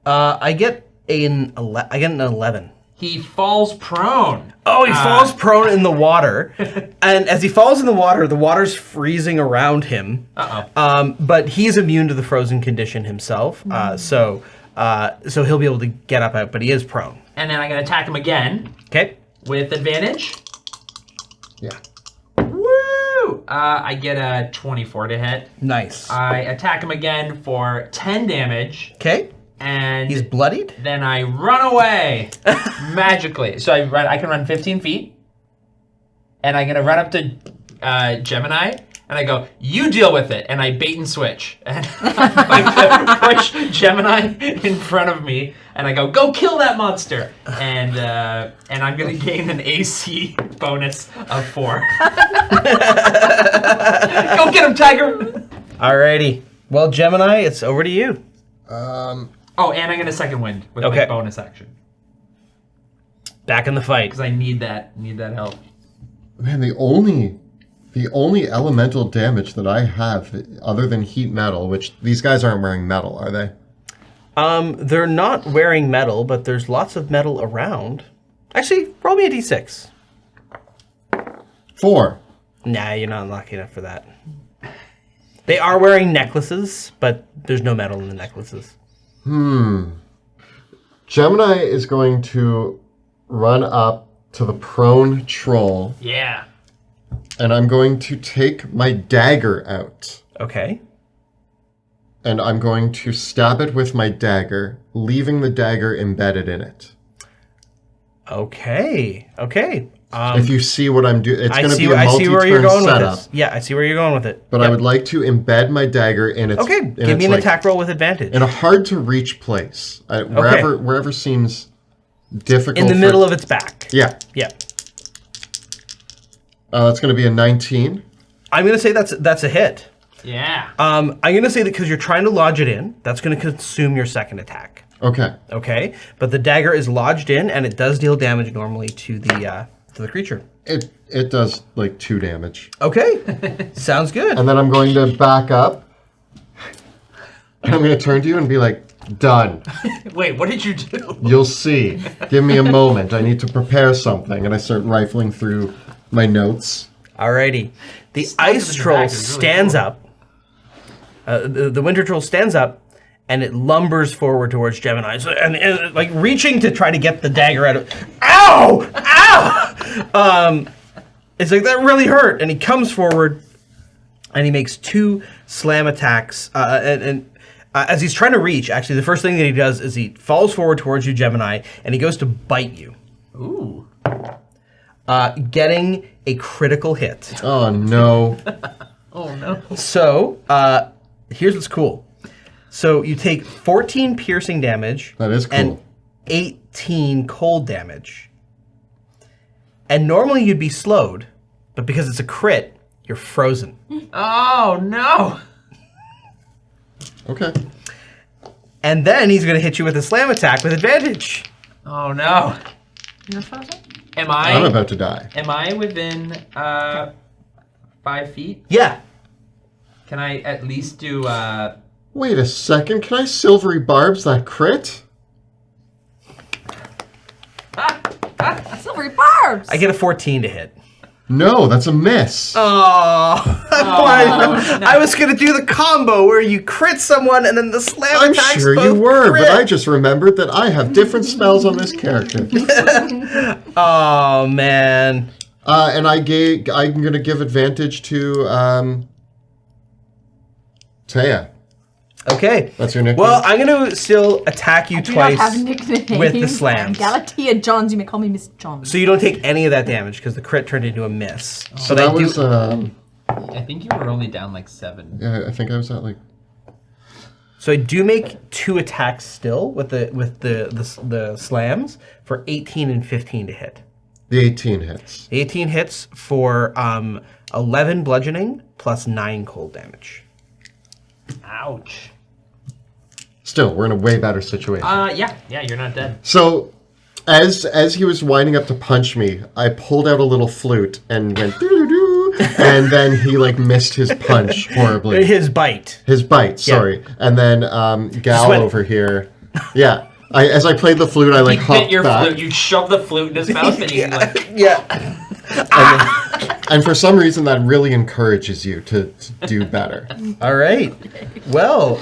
I get an 11. He falls prone. Oh, he falls prone in the water, and as he falls in the water's freezing around him. But he's immune to the frozen condition himself, so he'll be able to get up out, but he is prone. And then I'm going to attack him again. Okay. With advantage. Yeah. Woo! I get a 24 to hit. Nice. I attack him again for 10 damage. Okay. And He's bloodied? then I run away magically. So I can run 15 feet. And I'm going to run up to Gemini. And I go, you deal with it. And I bait and switch. And I push Gemini in front of me. And I go kill that monster. And I'm going to gain an AC bonus of 4. Go get him, Tiger. Alrighty. Well, Gemini, it's over to you. Oh, and I'm going to second wind with my bonus action. Back in the fight. Because I need that help. Man, the only elemental damage that I have, other than heat metal, which these guys aren't wearing metal, are they? They're not wearing metal, but there's lots of metal around. Actually, roll me a d6. 4. Nah, you're not lucky enough for that. They are wearing necklaces, but there's no metal in the necklaces. Gemini is going to run up to the prone troll. Yeah. And I'm going to take my dagger out. Okay. And I'm going to stab it with my dagger, leaving the dagger embedded in it. Okay. If you see what I'm doing, it's going to be a I see where you're multi-turn going with setup. this. Yeah, I see where you're going with it. But I would like to embed my dagger in its. Okay, give me an attack roll with advantage. In a hard to reach place, wherever seems difficult. In the middle of its back. Yeah. Yeah. That's going to be a 19. I'm going to say that's a hit. Yeah. I'm going to say that because you're trying to lodge it in, that's going to consume your second attack. Okay. Okay? But the dagger is lodged in, and it does deal damage normally to the creature. It does like 2 damage. Okay. Sounds good. And then I'm going to back up. And I'm going to turn to you and be like, done. Wait, what did you do? You'll see. Give me a moment. I need to prepare something. And I start rifling through my notes. Alrighty. The Stuff in ice the troll back is really stands cool. up. The winter troll stands up, and it lumbers forward towards Gemini, and like reaching to try to get the dagger out of. Ow! Ow! It's like that really hurt, and he comes forward, and he makes 2 slam attacks. And as he's trying to reach, actually, the first thing that he does is he falls forward towards you, Gemini, and he goes to bite you. Ooh. Getting a critical hit. Oh, no. Oh no. So, here's what's cool. So you take 14 piercing damage. That is cool. And 18 cold damage. And normally you'd be slowed, but because it's a crit, you're frozen. Oh no. Okay. And then he's going to hit you with a slam attack with advantage. Oh no. You're frozen? Am I'm I about to die. am I within 5 feet? Yeah. Can I at least do Wait a second. Can I silvery barbs that crit? Silvery barbs! I get a 14 to hit. No, that's a miss. Oh, I was going to do the combo where you crit someone and then the slam I'm attacks sure you both were, crit. but I just remembered that I have different spells on this character. Oh, man. And I'm going to give advantage to Taya. Okay. That's your nickname? Well, I'm going to still attack you I do not twice have a nickname. with the slams. Galatea Johns, you may call me Miss Johns. So you don't take any of that damage because the crit turned into a miss. So But I that do. was, I think you were only down like 7. yeah, I think I was at like, So I do make 2 attacks still with the slams for 18 and 15 to hit. the 18 hits. 18 hits for 11 bludgeoning plus 9 cold damage. Ouch. Still, we're in a way better situation. Yeah, you're not dead. So, as he was winding up to punch me, I pulled out a little flute and went doo-doo-doo, and then he like missed his punch horribly. His bite. His bite, sorry. And then Gal went- over here, yeah. As I played the flute, I like You hopped bit your back, flute. You shoved the flute in his mouth, and he like. Yeah. and for some reason that really encourages you to do better. All right. Well,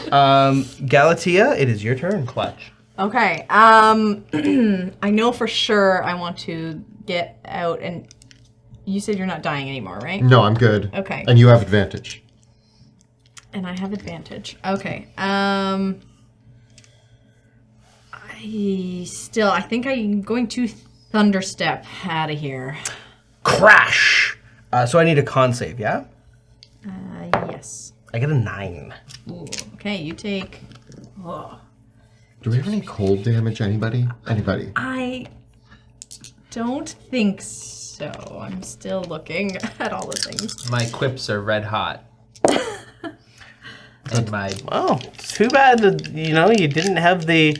Galatea, it is your turn. Clutch. Okay, I know for sure I want to get out, and you said you're not dying anymore, right? No, I'm good. Okay. And you have advantage. And I have advantage. Okay, I think I'm going to thunderstep out of here. Crash. So I need a con save, yeah? Yes. I get a 9. Ooh, okay, you take... Oh. Do we have any cold damage, anybody? Anybody? I don't think so. I'm still looking at all the things. My quips are red hot. And my Oh, too bad that you didn't have the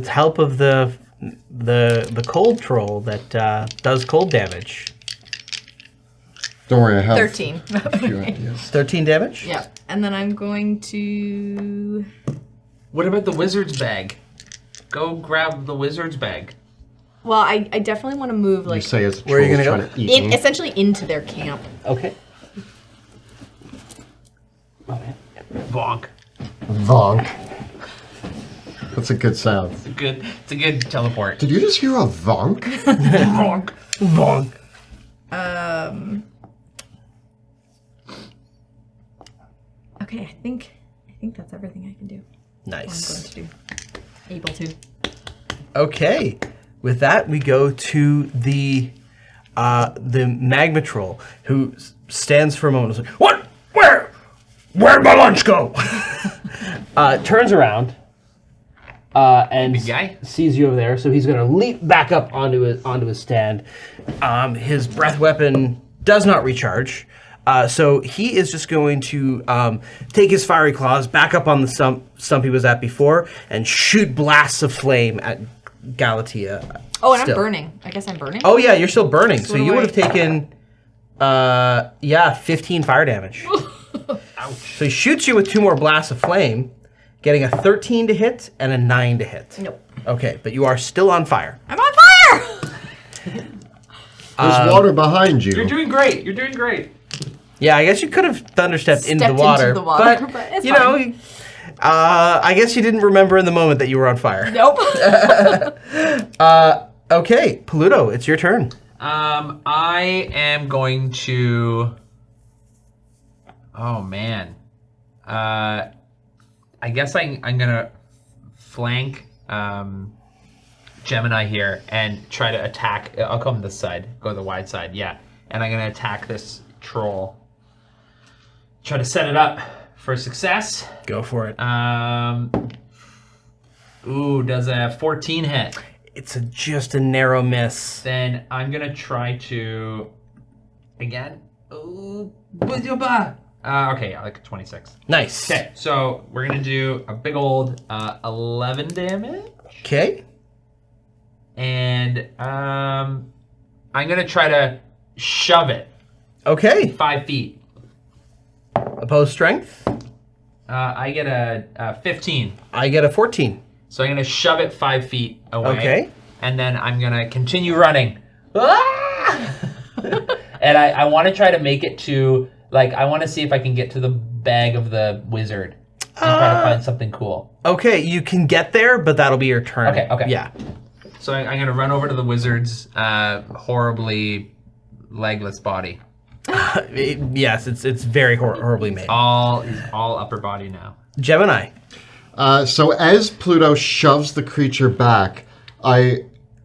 help of the cold troll that does cold damage. Don't worry, I have 13. a few ideas. 13 damage? Yeah, and then I'm going to... What about the wizard's bag? Go grab the wizard's bag. Well, I definitely want to move, You like, say as Where are you troll's gonna trying to eat me. essentially into their camp. Okay. Bonk. Vonk. That's a good sound. It's a good teleport. Did you just hear a vonk? Bonk. Bonk. Okay, I think that's everything I can do. Nice. I'm going to do. Able to. Okay. With that, we go to the magma troll, who stands for a moment and is like, "What? Where'd my lunch go?" Turns around and Big guy. sees you over there. So he's going to leap back up onto his stand. His breath weapon does not recharge. So he is just going to take his fiery claws back up on the stump he was at before and shoot blasts of flame at Galatea. Oh, and still. I'm burning. I guess I'm burning. Oh yeah, you're still burning. So what you do would have taken 15 fire damage. Ouch. So he shoots you with 2 more blasts of flame, getting a 13 to hit and a 9 to hit. Nope. Okay, but you are still on fire. I'm on fire! There's water behind you. You're doing great. You're doing great. Yeah, I guess you could have thunderstepped into the Stepped water, into the water, but, but it's you know, I guess you didn't remember in the moment that you were on fire. Nope. Okay, Pluto, it's your turn. I am going to. Oh man. I guess I'm gonna flank Gemini here and try to attack. I'll come this side. Go the wide side. Yeah, and I'm gonna attack this troll. Try to set it up for success. Go for it. Ooh, does a 14 hit? It's just a narrow miss. Then I'm gonna try to again. Ooh, okay, like a 26. Nice. Okay, so we're gonna do a big old 11 damage, Okay. and I'm gonna try to shove it Okay. 5 feet. Opposed strength. I get a 15, I get a 14. so I'm gonna shove it 5 feet away. Okay. And then I'm gonna continue running. Ah! And I want to try to make it to, like, I want to see if I can get to the bag of the wizard and try to find something cool. Okay, you can get there, but that'll be your turn. Okay. Yeah. So I'm gonna run over to the wizard's horribly legless body. Yes, it's very horribly made. He's all upper body now. Gemini. So as Pluto shoves the creature back,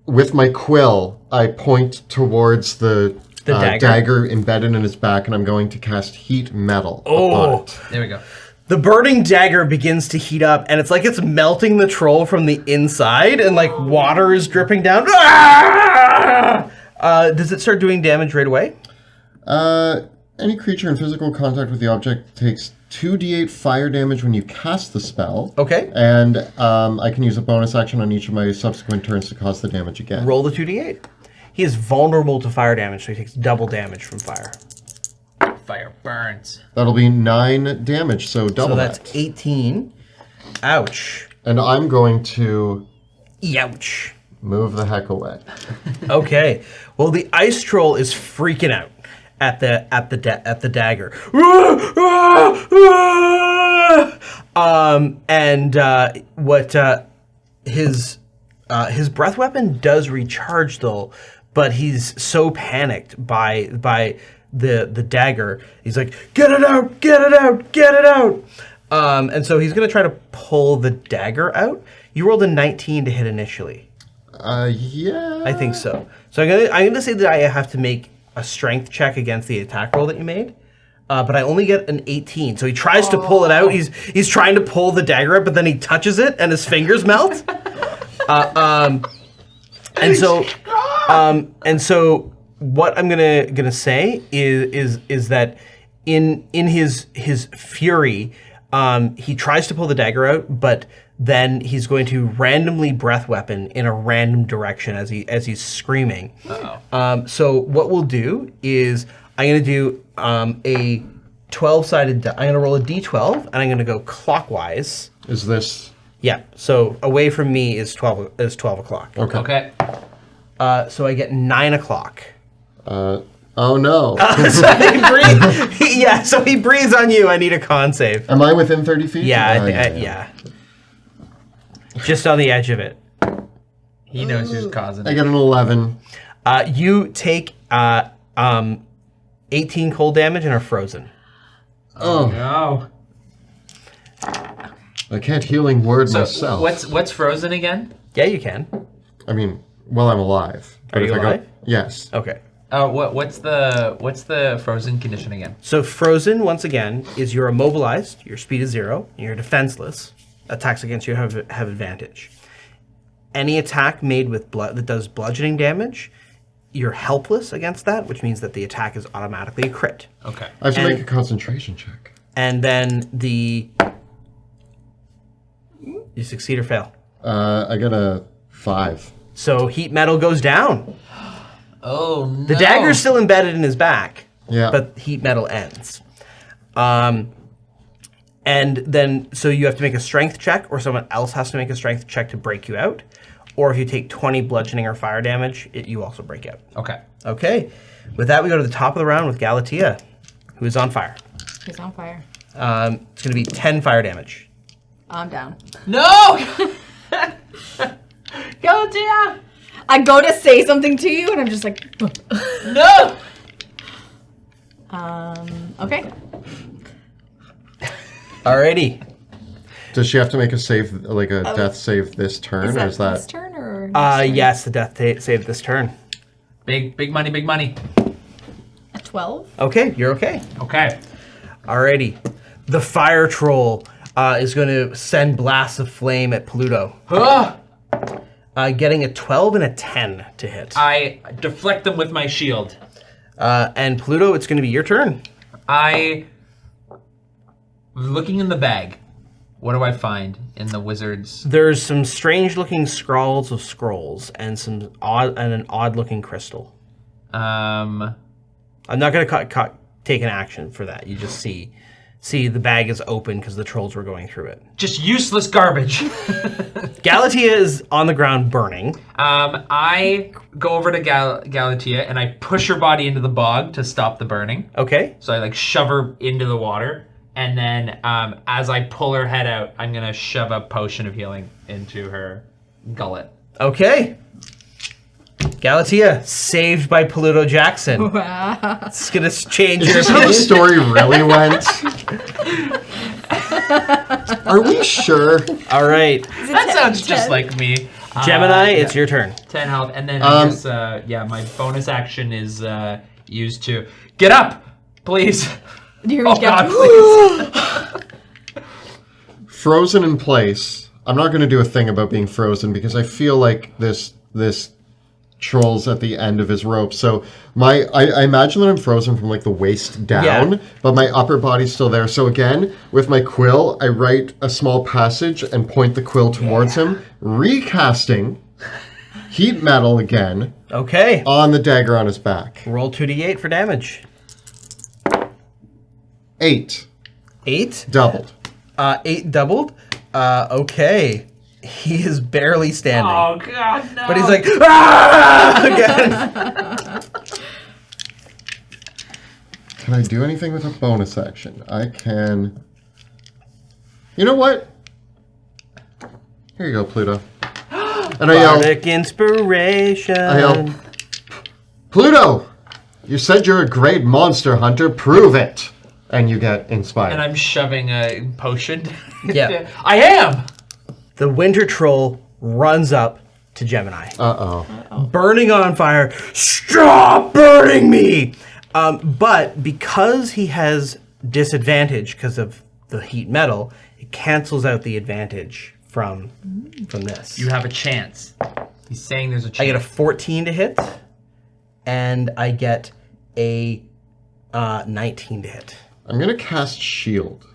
with my quill, I point towards the dagger embedded in his back, and I'm going to cast Heat Metal upon it. There we go. The burning dagger begins to heat up, and it's like it's melting the troll from the inside, and like water is dripping down. Ah! Does it start doing damage right away? Any creature in physical contact with the object takes 2d8 fire damage when you cast the spell. Okay. And I can use a bonus action on each of my subsequent turns to cause the damage again. Roll the 2d8. He is vulnerable to fire damage, so he takes double damage from fire. Fire burns. That'll be 9 damage, so double So that's that. 18. Ouch. And I'm going to Youch. move the heck away. Okay. Well, the ice troll is freaking out at the dagger. His breath weapon does recharge though, but he's so panicked by the dagger. He's like, get it out, get it out, get it out. And so he's gonna try to pull the dagger out. You rolled a 19 to hit initially. Yeah. I think so. So I'm gonna say that I have to make a strength check against the attack roll that you made, but I only get an 18. So he tries to pull it out. He's trying to pull the dagger out, but then he touches it and his fingers melt. And so what I'm gonna say is that in his fury, he tries to pull the dagger out, but then he's going to randomly breath weapon in a random direction as he's screaming. So what we'll do is I'm going to do a 12-sided. I'm going to roll a d12 and I'm going to go clockwise. Is this... Yeah. So away from me is 12 o'clock. Okay. Okay. So I get 9 o'clock. Oh no. So he breathes on you. I need a con save. Am I within 30 feet? Yeah, yeah. Just on the edge of it. He knows who's causing I it. get an 11. You take 18 cold damage and are frozen. Oh, No. I can't healing word So myself. what's frozen again? Yeah, you can. I mean, well, I'm alive. Are you alive? Yes. Okay. What's the frozen condition again? So frozen, once again, is you're immobilized, your speed is 0, and you're defenseless. Attacks against you have advantage. any attack made with blood that does bludgeoning damage, you're helpless against that, which means that the attack is automatically a crit. Okay. I have to make a concentration check. And then you succeed or fail. I got a 5. So heat metal goes down. Oh, no. The dagger is still embedded in his back, Yeah. but heat metal ends. And then, so you have to make a strength check, or someone else has to make a strength check to break you out. Or if you take 20 bludgeoning or fire damage, you also break out. Okay. Okay. With that, we go to the top of the round with Galatea, who is on fire. He's on fire. It's going to be 10 fire damage. I'm down. No! Galatea! I go to say something to you, and I'm just like, No! okay. Alrighty. Does she have to make a save, like a death save this turn, Is or that is that? this turn or? next turn? Yes, the death save this turn. Big money, big money. A 12. Okay, you're okay. Okay. Alrighty. The fire troll is going to send blasts of flame at Pluto. Ah! Getting a 12 and a 10 to hit. I deflect them with my shield. And Pluto, it's going to be your turn. I was looking in the bag. What do I find in the wizard's? There's some strange-looking scrawls of scrolls and an odd-looking crystal. Um, I'm not going to take an action for that. You just see the bag is open because the trolls were going through it. just useless garbage. Galatea is on the ground burning. I go over to Galatea and I push her body into the bog to stop the burning. Okay. So I like shove her into the water, and then as I pull her head out, I'm gonna shove a potion of healing into her gullet. Okay. Galatea, saved by Pluto Jackson. Wow. It's gonna change Is your this how the story really went? Are we sure? All right, That sounds just like me. Gemini, it's your turn. 10 health, and then I guess, my bonus action is used to get up, please. Do you Oh get God, please. Frozen in place. I'm not going to do a thing about being frozen because I feel like this troll's at the end of his rope. So I imagine that I'm frozen from like the waist down, Yeah. but my upper body's still there. So again, with my quill, I write a small passage and point the quill towards him, recasting heat metal again Okay. on the dagger on his back. Roll 2d8 for damage. 8 8. doubled. 8 doubled. Okay. He is barely standing. Oh God, no. But he's like, ah! Again. Can I do anything with a bonus action? I can... You know what? Here you go, Pluto. And I yell, Bardic inspiration. Pluto! You said you're a great monster hunter. Prove it! And you get inspired. And I'm shoving a potion. Yeah. I am. The winter troll runs up to Gemini. Uh-oh. Burning on fire. Stop burning me! But because he has disadvantage because of the heat metal, it cancels out the advantage from this. You have a chance. He's saying there's a chance. I get a 14 to hit, and I get a 19 to hit. I'm going to cast Shield.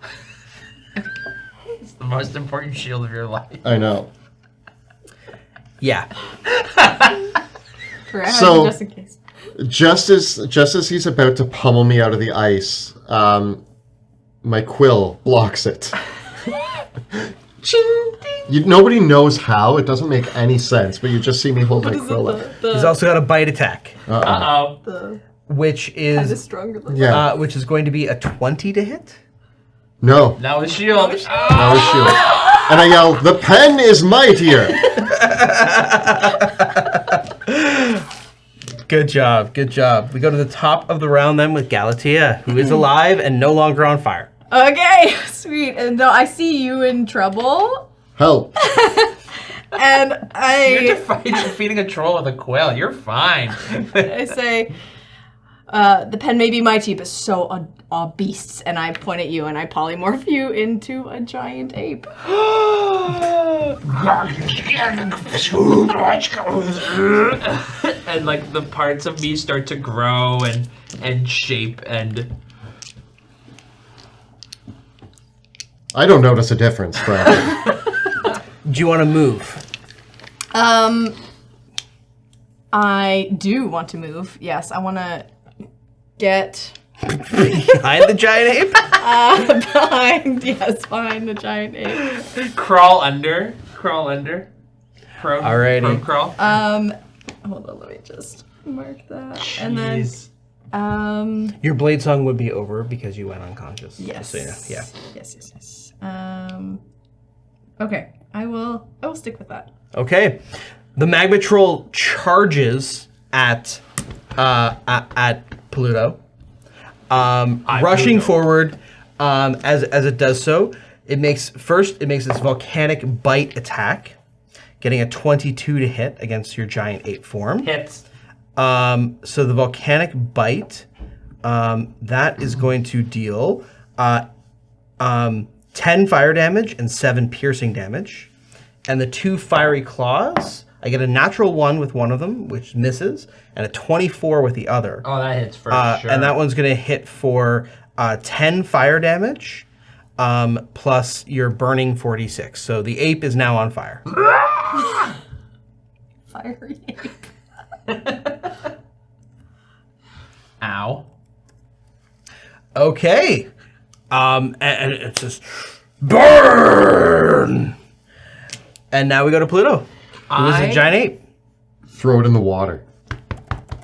It's the most important shield of your life. I know. Yeah. So- just in case. Just as he's about to pummel me out of the ice, my quill blocks it. Nobody knows how. It doesn't make any sense, but you just see me hold my quill up. He's also got a bite attack, Uh-oh. which is Stronger than Yeah. which is going to be a 20 to hit. No. Now the shield. No shield. And I yell, the pen is mightier! Good job, good job. We go to the top of the round then with Galatea, who is alive and no longer on fire. Okay, sweet. And though I see you in trouble, Help. and You're I defeating a troll with a quill. You're fine. I say, The pen may be mighty, but so are beasts. And I point at you and I polymorph you into a giant ape. And like the parts of me start to grow and shape and I don't notice a difference, but Do you want to move? I do want to move. Yes, I want to get Behind the giant ape? behind the giant ape. crawl under. Prone Alrighty. prone crawl. Hold on, let me just mark that. And then, Jeez. Your blade song would be over because you went unconscious. yes. Just so you know. Yeah. Yes. Okay, I will stick with that. Okay. The magma troll charges at Pluto. Rushing Pluto. forward, as it does so, it makes its volcanic bite attack, getting a 22 to hit against your giant ape form. Hits. So the volcanic bite, that is going to deal 10 fire damage and 7 piercing damage. And the 2 fiery claws, I get a natural 1 with one of them, which misses, and a 24 with the other. Oh, that hits for sure. And that one's going to hit for 10 fire damage, plus your burning 46. So the ape is now on fire. Fiery ape. Ow. Okay. And it says, burn! And now we go to Pluto. Who is a giant ape. throw it in the water.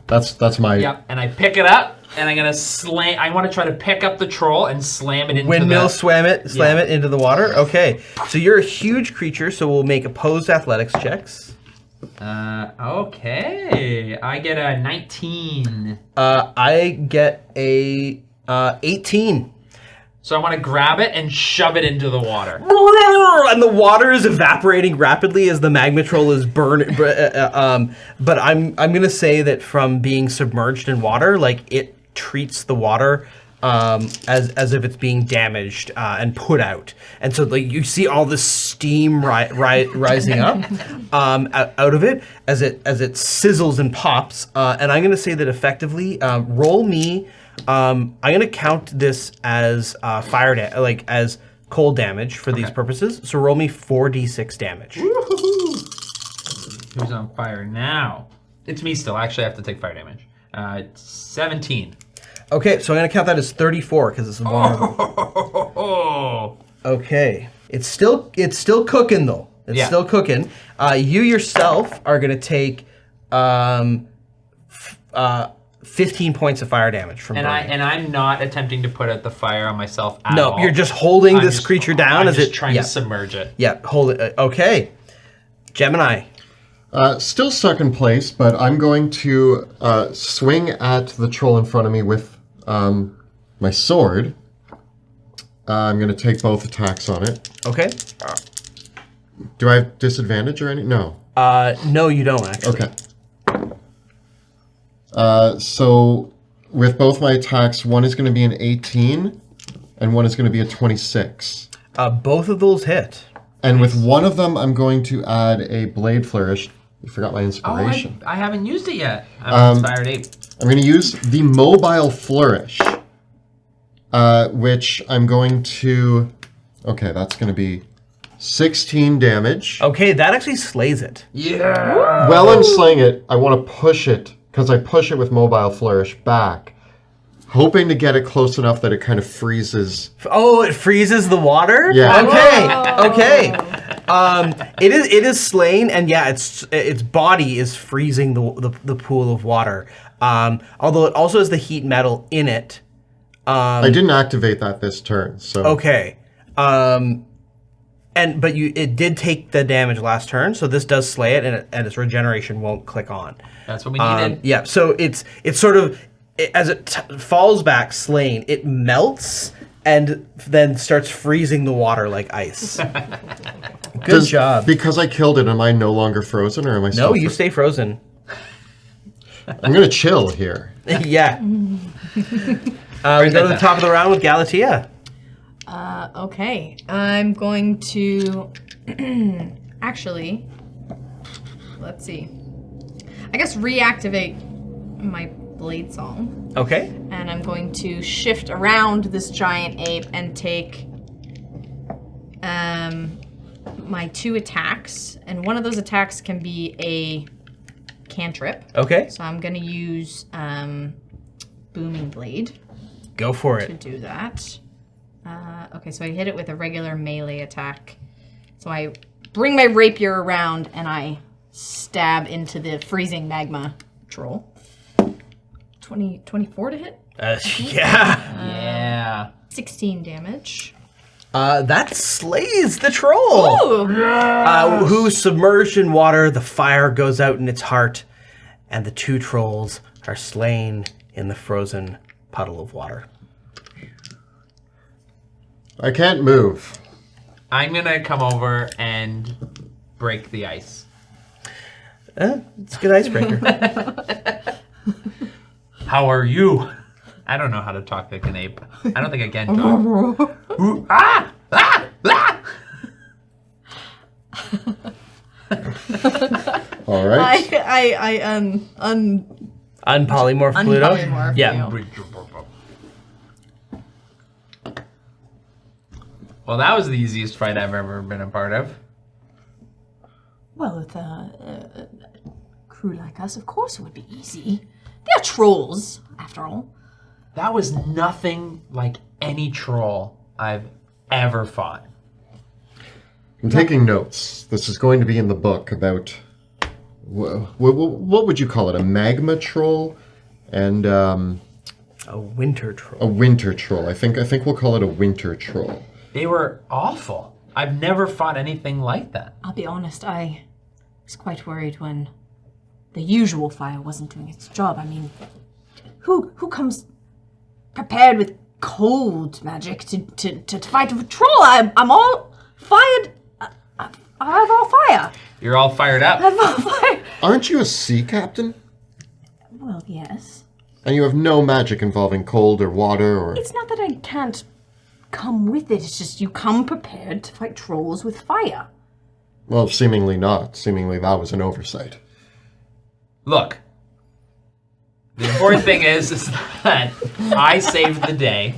That's my... Yep, and I pick it up, and I'm gonna slam. I want to try to pick up the troll and slam it into Windmill, the... slam it into the water. Okay, so you're a huge creature, so we'll make opposed athletics checks. Okay. I get a 19. I get a 18. So I want to grab it and shove it into the water. And the water is evaporating rapidly as the magma troll is burning. But I'm gonna say that from being submerged in water, like it treats the water as if it's being damaged and put out. And so like you see all this steam rising up out of it as it sizzles and pops. And I'm gonna say that effectively, roll me. I'm gonna count this as as cold damage for these purposes. So roll me 4d6 damage. Who's on fire now? It's me still. Actually, I have to take fire damage. 17. Okay, so I'm gonna count that as 34 because it's vulnerable. Oh. Okay, it's still cooking though. It's Yeah. still cooking. You yourself are gonna take 15 points of fire damage from burning. And I'm not attempting to put out the fire on myself at all. No, you're just holding I'm this just- creature down I'm as just it. trying yeah, to submerge it. yeah, hold it. Okay, Gemini. Still stuck in place, but I'm going to swing at the troll in front of me with my sword. I'm going to take both attacks on it. Okay. Do I have disadvantage or any? No. No, you don't actually. Okay. So with both my attacks, one is going to be an 18 and one is going to be a 26. Both of those hit. And with one of them, I'm going to add a blade flourish. You forgot my Oh, inspiration. I haven't used it yet. I'm inspired ape. I'm going to use the mobile flourish, which I'm going to... Okay, that's going to be 16 damage. Okay, that actually slays it. Yeah. While I'm slaying it, I want to push it, because I push it with mobile flourish back, hoping to get it close enough that it kind of freezes. Oh, it freezes the water? Yeah. Okay. It is slain, and yeah, its body is freezing the pool of water. Although it also has the heat metal in it. I didn't activate that this turn, so... Okay. But it did take the damage last turn, so this does slay it, and its regeneration won't click on. That's what we needed. Yeah, so it's sort of, as it falls back slain, it melts and then starts freezing the water like ice. Good job. Because I killed it, am I no longer frozen, or am I still No, you stay frozen. I'm going to chill here. Yeah. We go to the top of the round with Galatea. Okay. I'm going to actually, let's see. I guess reactivate my blade song. Okay. And I'm going to shift around this giant ape and take my 2 attacks. And one of those attacks can be a cantrip. Okay. So I'm going to use Booming Blade Go for to it. do that. Okay, so I hit it with a regular melee attack. So I bring my rapier around and I stab into the freezing magma troll. 24 to hit? Yeah. Yeah. 16 damage. That slays the troll. Who's submerged in water. The fire goes out in its heart, and the 2 trolls are slain in the frozen puddle of water. I can't move. I'm gonna come over and break the ice. It's a good icebreaker. How are you? I don't know how to talk like an ape. I don't think I can talk. Ooh, ah! Ah! Ah! All right. I Unpolymorph Pluto? Unpolymorph Yeah. you. Well, that was the easiest fight I've ever been a part of. Well, with a crew like us, of course it would be easy. They're trolls, after all. That was nothing like any troll I've ever fought. I'm taking notes. This is going to be in the book about... What would you call it? A magma troll? And A winter troll. a winter troll. I think we'll call it a winter troll. They were awful. I've never fought anything like that. I'll be honest, I was quite worried when the usual fire wasn't doing its job. I mean, who comes prepared with cold magic to fight a troll? I'm all fired. I have all fire. You're all fired up. I have all fire. Aren't you a sea captain? Well, yes. And you have no magic involving cold or water or... It's not that I can't come with it. It's just you come prepared to fight trolls with fire. Well, seemingly not. Seemingly that was an oversight. Look, the important thing is that I saved the day.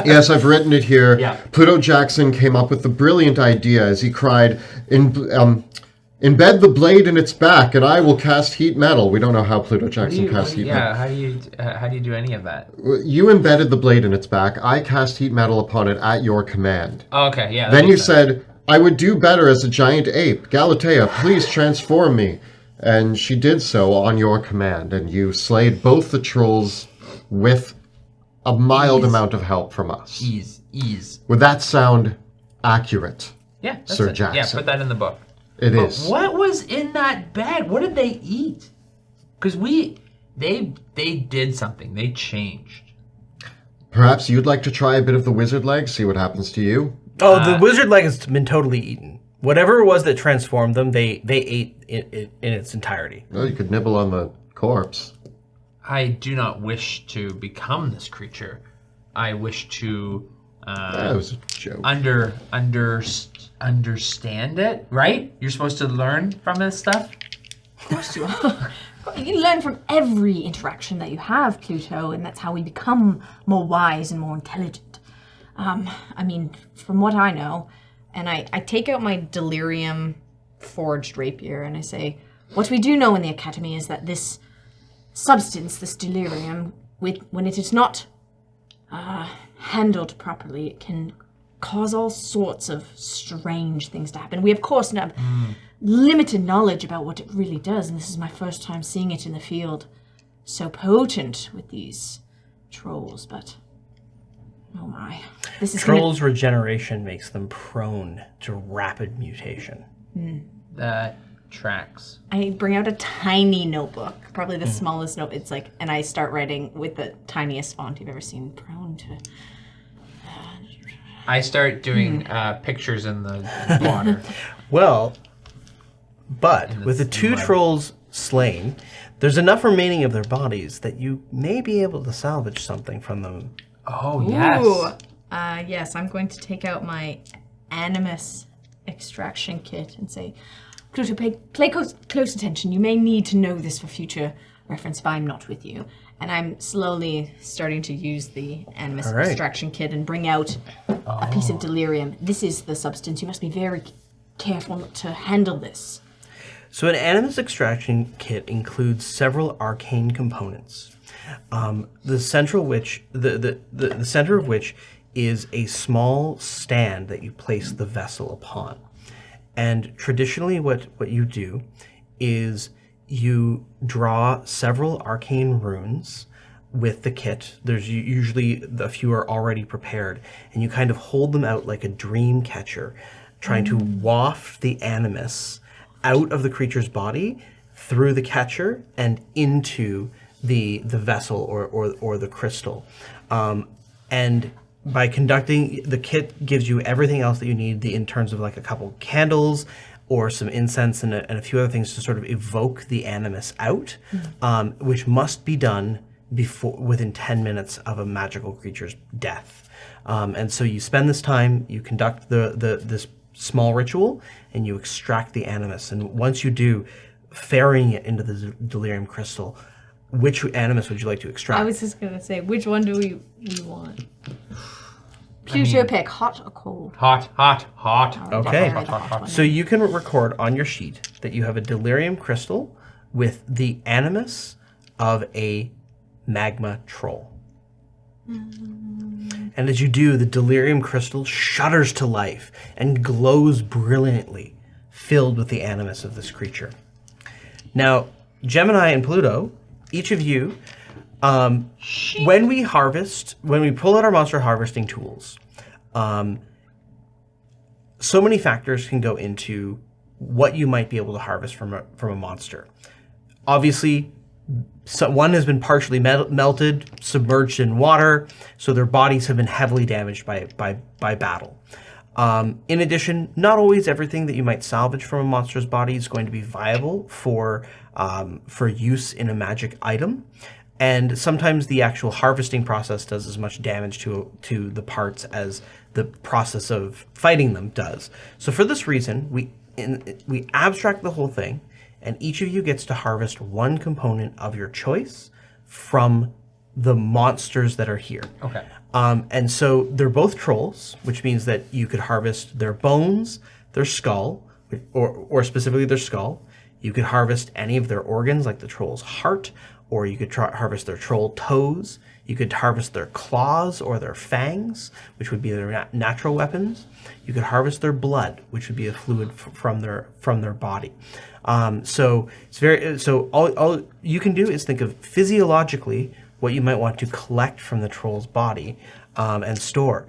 Yes, I've written it here. Yeah. Pluto Jackson came up with the brilliant idea as he cried, embed the blade in its back and I will cast heat metal. We don't know how Pluto Jackson casts heat metal. How do you do any of that? You embedded the blade in its back. I cast heat metal upon it at your command. Oh, okay, yeah. that Then you makes sense. said, I would do better as a giant ape. Galatea, please transform me. And she did so on your command, and you slayed both the trolls with a mild amount of help from us. Ease. Would that sound accurate? Yeah, that's Sir it. Jackson. Yeah, put that in the book. It is. What was in that bag? What did they eat? Because they did something. They changed. Perhaps you'd like to try a bit of the wizard leg, see what happens to you? Oh, the wizard leg has been totally eaten. Whatever it was that transformed them, they ate it in its entirety. Well, you could nibble on the corpse. I do not wish to become this creature. I wish to That was a joke. understand it, right? You're supposed to learn from this stuff. Of course you are. You learn from every interaction that you have, Pluto, and that's how we become more wise and more intelligent. I mean, from what I know, and I take out my delirium forged rapier and I say, what we do know in the academy is that this substance, this delirium, when it is not handled properly, it can cause all sorts of strange things to happen. We, of course, have limited knowledge about what it really does, and this is my first time seeing it in the field so potent with these trolls, but oh my. This is Trolls' regeneration makes them prone to rapid mutation. That tracks. I bring out a tiny notebook, probably the smallest note. It's like, and I start writing with the tiniest font you've ever seen. Prone to. I start doing pictures in the water. Well, but with the two trolls slain, there's enough remaining of their bodies that you may be able to salvage something from them. Oh, yes. Ooh. Yes, I'm going to take out my animus extraction kit and say, Pluto, pay close attention. You may need to know this for future reference if I'm not with you. And I'm slowly starting to use the animus extraction kit and bring out a piece of delirium. This is the substance. You must be very careful not to handle this. So an animus extraction kit includes several arcane components. The center of which is a small stand that you place the vessel upon. And traditionally what you do is you draw several arcane runes with the kit. There's usually a few are already prepared, and you kind of hold them out like a dream catcher, trying to waft the animus out of the creature's body through the catcher and into the vessel or the crystal. And by conducting, the kit gives you everything else that you need in terms of like a couple candles or some incense and a few other things to sort of evoke the animus out, which must be done within 10 minutes of a magical creature's death. And so you spend this time, you conduct this small ritual, and you extract the animus. And once you do, ferrying it into the delirium crystal, which animus would you like to extract? I was just going to say, which one do we want? Pluto pick, hot or cold? Hot. Okay, Definitely the hot one. so you can record on your sheet that you have a delirium crystal with the animus of a magma troll. And as you do, the delirium crystal shudders to life and glows brilliantly, filled with the animus of this creature. Now, Gemini and Pluto, each of you, when we pull out our monster harvesting tools, so many factors can go into what you might be able to harvest from a monster. Obviously, one has been partially melted, submerged in water, so their bodies have been heavily damaged by battle. In addition, not always everything that you might salvage from a monster's body is going to be viable for use in a magic item. And sometimes the actual harvesting process does as much damage to the parts as the process of fighting them does. So for this reason, we abstract the whole thing, and each of you gets to harvest one component of your choice from the monsters that are here. Okay. And so they're both trolls, which means that you could harvest their bones, their skull, or specifically their skull. You could harvest any of their organs, like the troll's heart, or you could harvest their troll toes. You could harvest their claws or their fangs, which would be their natural weapons. You could harvest their blood, which would be a fluid from their body. So all you can do is think of physiologically what you might want to collect from the troll's body and store.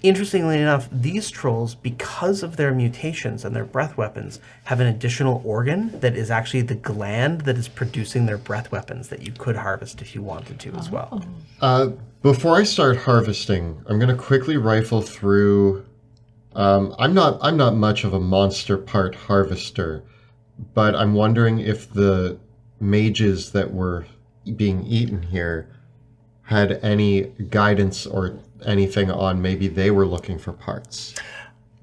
Interestingly enough, these trolls, because of their mutations and their breath weapons, have an additional organ that is actually the gland that is producing their breath weapons that you could harvest if you wanted to as well. Before I start harvesting, I'm going to quickly rifle through. I'm not much of a monster part harvester, but I'm wondering if the mages that were being eaten here had any guidance or anything on maybe they were looking for parts.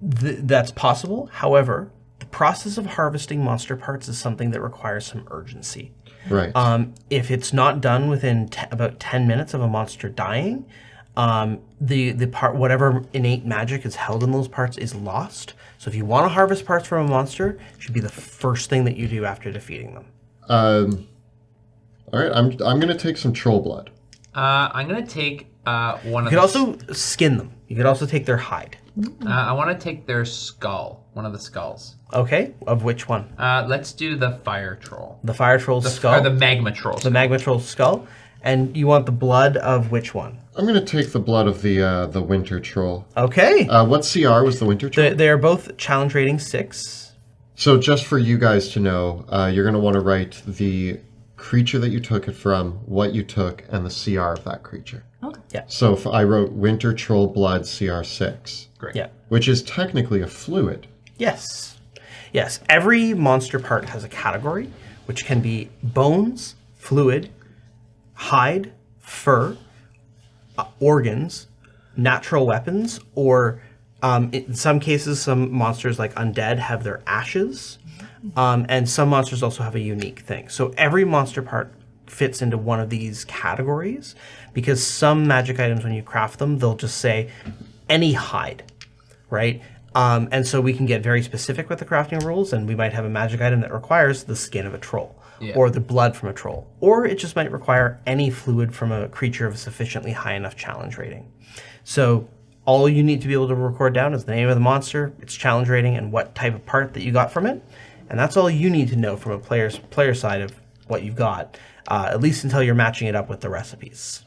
That's possible. However, the process of harvesting monster parts is something that requires some urgency. Right. If it's not done within about 10 minutes of a monster dying, the part, whatever innate magic is held in those parts is lost. So if you want to harvest parts from a monster, it should be the first thing that you do after defeating them. All right, I'm going to take some troll blood. I'm going to take one You of could also skin them. You could also take their hide. I want to take their skull, one of the skulls. Okay, of which one? Let's do the fire troll. The fire troll's skull? Or the magma troll. The magma troll's skull? And you want the blood of which one? I'm going to take the blood of the winter troll. Okay. What CR was the winter troll? They are both challenge rating 6. So just for you guys to know, you're going to want to write the creature that you took it from, what you took, and the CR of that creature. Okay. Yeah. So if I wrote winter troll blood CR6. Great. Yeah. Which is technically a fluid. Yes. Yes. Every monster part has a category, which can be bones, fluid, hide, fur, organs, natural weapons, or in some cases, some monsters like undead have their ashes, and some monsters also have a unique thing. So every monster part fits into one of these categories, because some magic items, when you craft them, they'll just say any hide, right? And so we can get very specific with the crafting rules, and we might have a magic item that requires the skin of a troll, or the blood from a troll, or it just might require any fluid from a creature of a sufficiently high enough challenge rating. So all you need to be able to record down is the name of the monster, its challenge rating, and what type of part that you got from it. And that's all you need to know from a player side of what you've got, at least until you're matching it up with the recipes.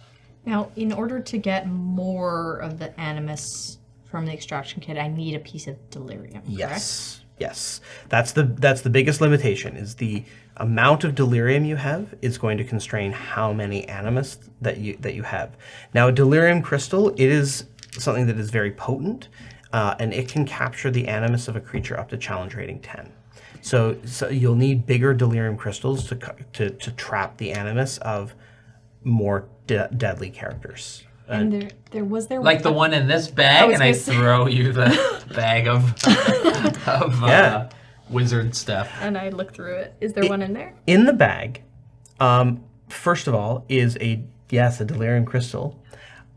Now, in order to get more of the animus from the extraction kit, I need a piece of delirium, correct? Yes. That's the biggest limitation, is the amount of delirium you have is going to constrain how many animus that you have. Now, a delirium crystal, it is something that is very potent, and it can capture the animus of a creature up to challenge rating 10. So you'll need bigger delirium crystals to trap the animus of more deadly characters. And there was like the one in this bag, and I throw you the bag of wizard stuff. And I look through it. Is there one in there? In the bag, first of all, is a delirium crystal,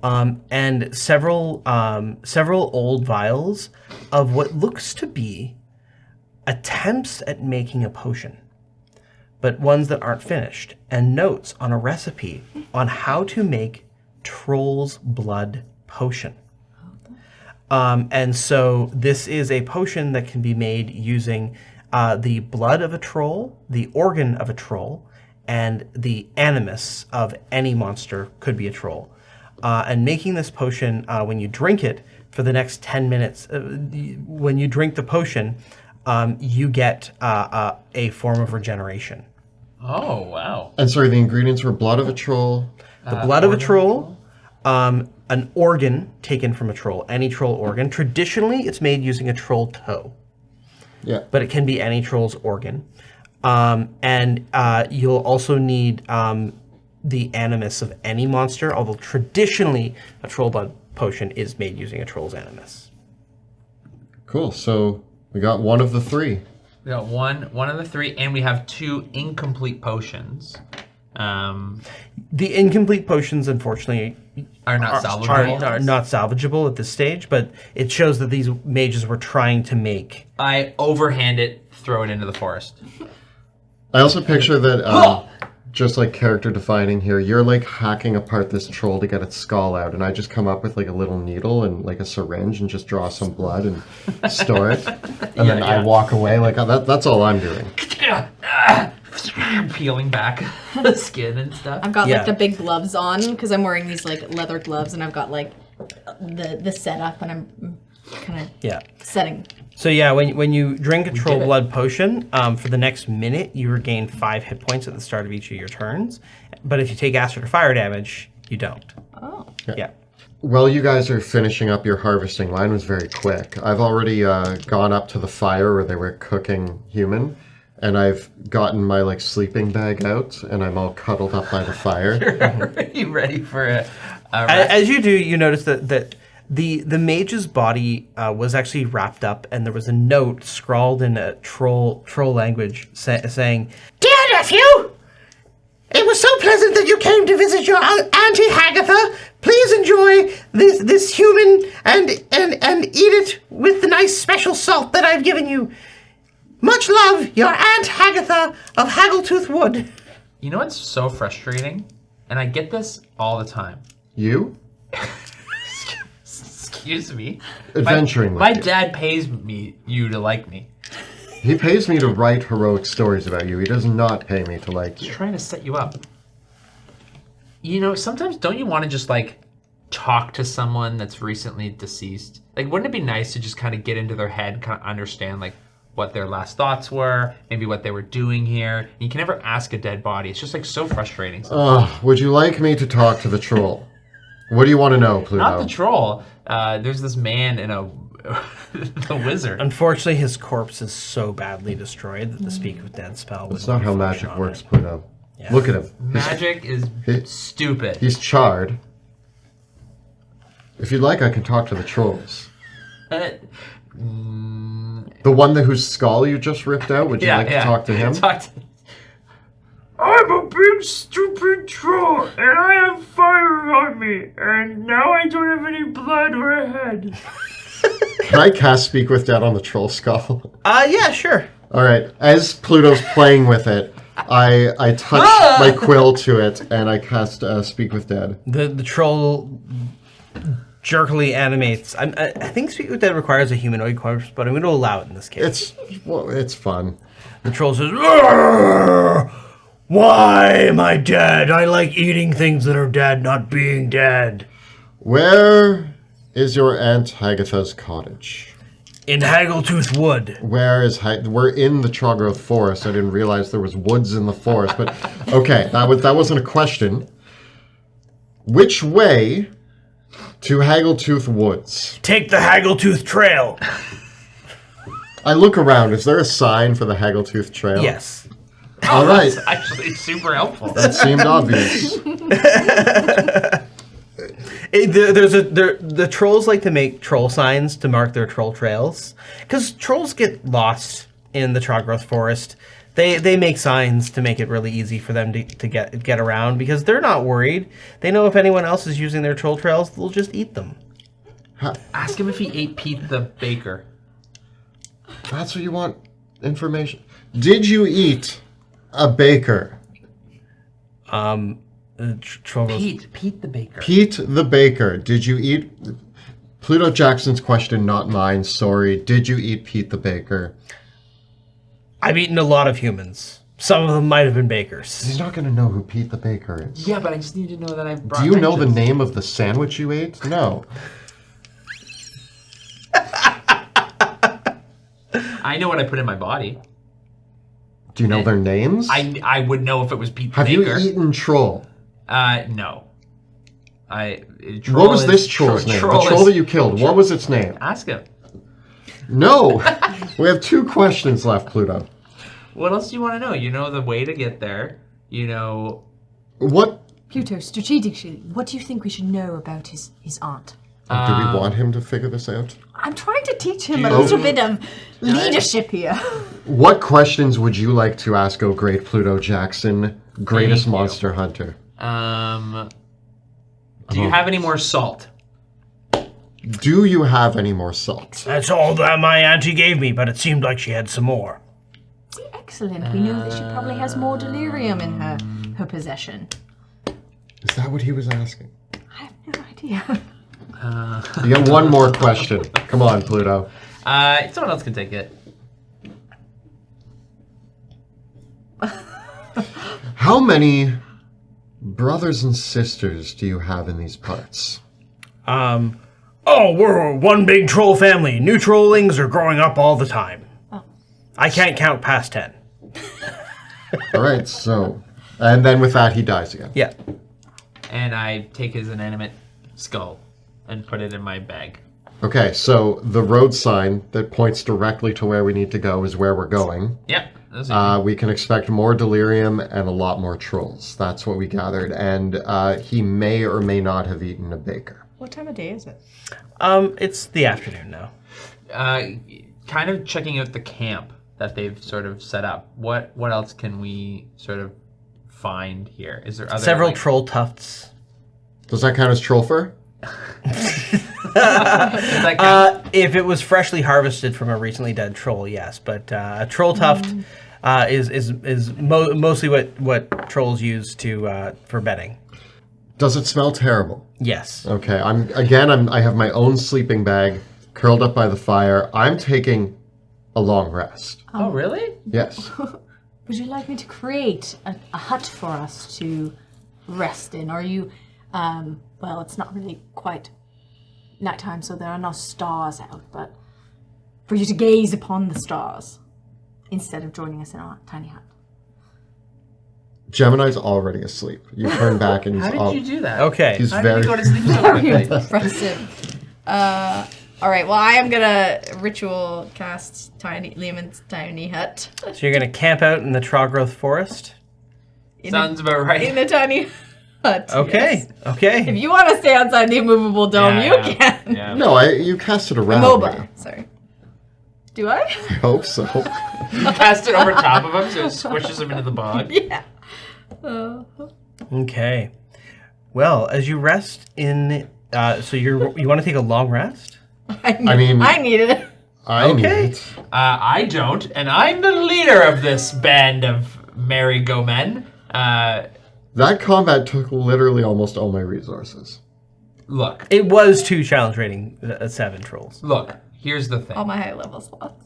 and several old vials of what looks to be attempts at making a potion, but ones that aren't finished, and notes on a recipe on how to make Troll's Blood Potion. And so this is a potion that can be made using the blood of a troll, the organ of a troll, and the animus of any monster, could be a troll. And making this potion, when you drink it for the next 10 minutes, when you drink the potion, you get a form of regeneration. Oh, wow. And sorry, the ingredients were blood of a troll. The blood of a troll, an organ taken from a troll, any troll organ. Traditionally, it's made using a troll toe. Yeah. But it can be any troll's organ. And you'll also need the animus of any monster, although traditionally a troll blood potion is made using a troll's animus. Cool. So we got one of the three. We got one of the three, and we have 2 incomplete potions. The incomplete potions, unfortunately, are not salvageable. Are not salvageable at this stage, but it shows that these mages were trying to make. I overhand it, throw it into the forest. I also picture that, just like character defining here, you're like hacking apart this troll to get its skull out, and I just come up with like a little needle and like a syringe and just draw some blood and store it, and then I walk away. Like that's all I'm doing. Peeling back the skin and stuff. I've got like the big gloves on because I'm wearing these like leather gloves, and I've got like the setup, and I'm kind of setting. So when you drink a troll blood potion, for the next minute you regain 5 hit points at the start of each of your turns. But if you take acid or fire damage, you don't. Oh. Yeah. While you guys are finishing up your harvesting, mine was very quick. I've already gone up to the fire where they were cooking human, and I've gotten my like sleeping bag out, and I'm all cuddled up by the fire. Are you ready for a As you do, you notice that the mage's body was actually wrapped up, and there was a note scrawled in a troll language saying, "Dear nephew, it was so pleasant that you came to visit your Auntie Hagatha. Please enjoy this human and eat it with the nice special salt that I've given you. Much love, your Aunt Hagatha of Haggletooth Wood." You know what's so frustrating? And I get this all the time. You? Excuse me. Adventuring My with you. dad pays you to like me. He pays me to write heroic stories about you. He does not pay me to like you. He's trying to set you up. You know, sometimes don't you want to just like talk to someone that's recently deceased? Like, wouldn't it be nice to just kind of get into their head, kind of understand like what their last thoughts were, maybe what they were doing here? You can never ask a dead body. It's just like so frustrating. Would you like me to talk to the troll? What do you want to know, Pluto? Not the troll. There's this man in a the wizard. Unfortunately, his corpse is so badly destroyed that the Speak with Dead spell. That's not how magic works, Pluto. Yeah. Look at him. Magic is stupid. He's charred. If you'd like, I can talk to the trolls. The one whose skull you just ripped out, would you like to talk to him? I'm a big stupid troll, and I have fire on me, and now I don't have any blood or a head. Can I cast Speak with Dead on the troll skull? Yeah, sure. All right. As Pluto's playing with it, I touch my quill to it, and I cast Speak with Dead. The troll jerkily animates. I think Speak with Dead requires a humanoid corpse, but I'm going to allow it in this case. It's fun. The troll says, "Arr! Why am I dead? I like eating things that are dead, not being dead." Where is your Aunt Hagatha's cottage? In Haggletooth Wood. Where is we're in the Trogrowth Forest. I didn't realize there was woods in the forest, but okay, that wasn't a question. Which way to Haggletooth Woods? Take the Haggletooth Trail. I look around. Is there a sign for the Haggletooth Trail? Yes. All right. That's actually super helpful. That seemed obvious. The trolls like to make troll signs to mark their troll trails, because trolls get lost in the Trogrowth Forest. They make signs to make it really easy for them to get around, because they're not worried. They know if anyone else is using their troll trails, they'll just eat them. Ask him if he ate Pete the baker. That's what you want information. Did you eat a baker? Pete the baker. Pete the baker. Did you eat? Pluto Jackson's question, not mine. Sorry. Did you eat Pete the baker? I've eaten a lot of humans. Some of them might have been bakers. He's not going to know who Pete the baker is. Yeah, but I just need to know that I've brought Do you know the vengeance. name of the sandwich you ate? No. I know what I put in my body. Do you know their names? I would know if it was Pete the Have baker. you eaten troll? No. What was this troll's name? The troll that you killed. What was its name? Ask him. No. We have 2 questions left, Pluto. What else do you want to know? You know the way to get there. You know... What? Pluto, strategically, what do you think we should know about his aunt? Do we want him to figure this out? I'm trying to teach him a little bit of leadership here. What questions would you like to ask, oh great Pluto Jackson, greatest Thank you. monster hunter? Do you have any more salt? Do you have any more salt? That's all that my auntie gave me, but it seemed like she had some more. Excellent. We know that she probably has more delirium in her possession. Is that what he was asking? I have no idea. You got one more question. Come on, Pluto. Someone else can take it. How many brothers and sisters do you have in these parts? We're one big troll family. New trollings are growing up all the time. Oh. I can't count past 10. All right, so... And then with that, he dies again. Yeah. And I take his inanimate skull and put it in my bag. Okay, so the road sign that points directly to where we need to go is where we're going. Yep. That's easy. We can expect more delirium and a lot more trolls. That's what we gathered. And he may or may not have eaten a baker. What time of day is it? It's the afternoon now. Kind of checking out the camp that they've sort of set up. What else can we sort of find here? Is there other Several troll tufts. Does that count as troll fur? Does that count? If it was freshly harvested from a recently dead troll, yes. But a troll tuft is mostly what trolls use for bedding. Does it smell terrible? Yes. Okay, I have my own sleeping bag curled up by the fire. I'm taking a long rest. Oh, really? Yes. Would you like me to create a hut for us to rest in? Are you, well, it's not really quite nighttime, so there are no stars out, but for you to gaze upon the stars instead of joining us in our tiny hut. Gemini's already asleep. You turn back and he's How did you do that? Okay. He's How very... did you go to sleep so Very quickly? impressive. All right. Well, I am gonna ritual cast Lehman's tiny hut. So you're going to camp out in the Trogrowth Forest? Sounds about right. In the tiny hut. Okay, yes. okay. If you want to stay outside the immovable dome, you can. Yeah. No, you cast it around MOBA. me. Sorry. Do I? I hope so. You cast it over top of him so it squishes him into the bog. Yeah. Okay. Well, as you rest in... so you want to take a long rest? I needed it. I need Okay. it. I don't, and I'm the leader of this band of merry-go-men. That combat took literally almost all my resources. Look, It was 2 challenge rating 7 trolls. here's the thing. All my high level slots.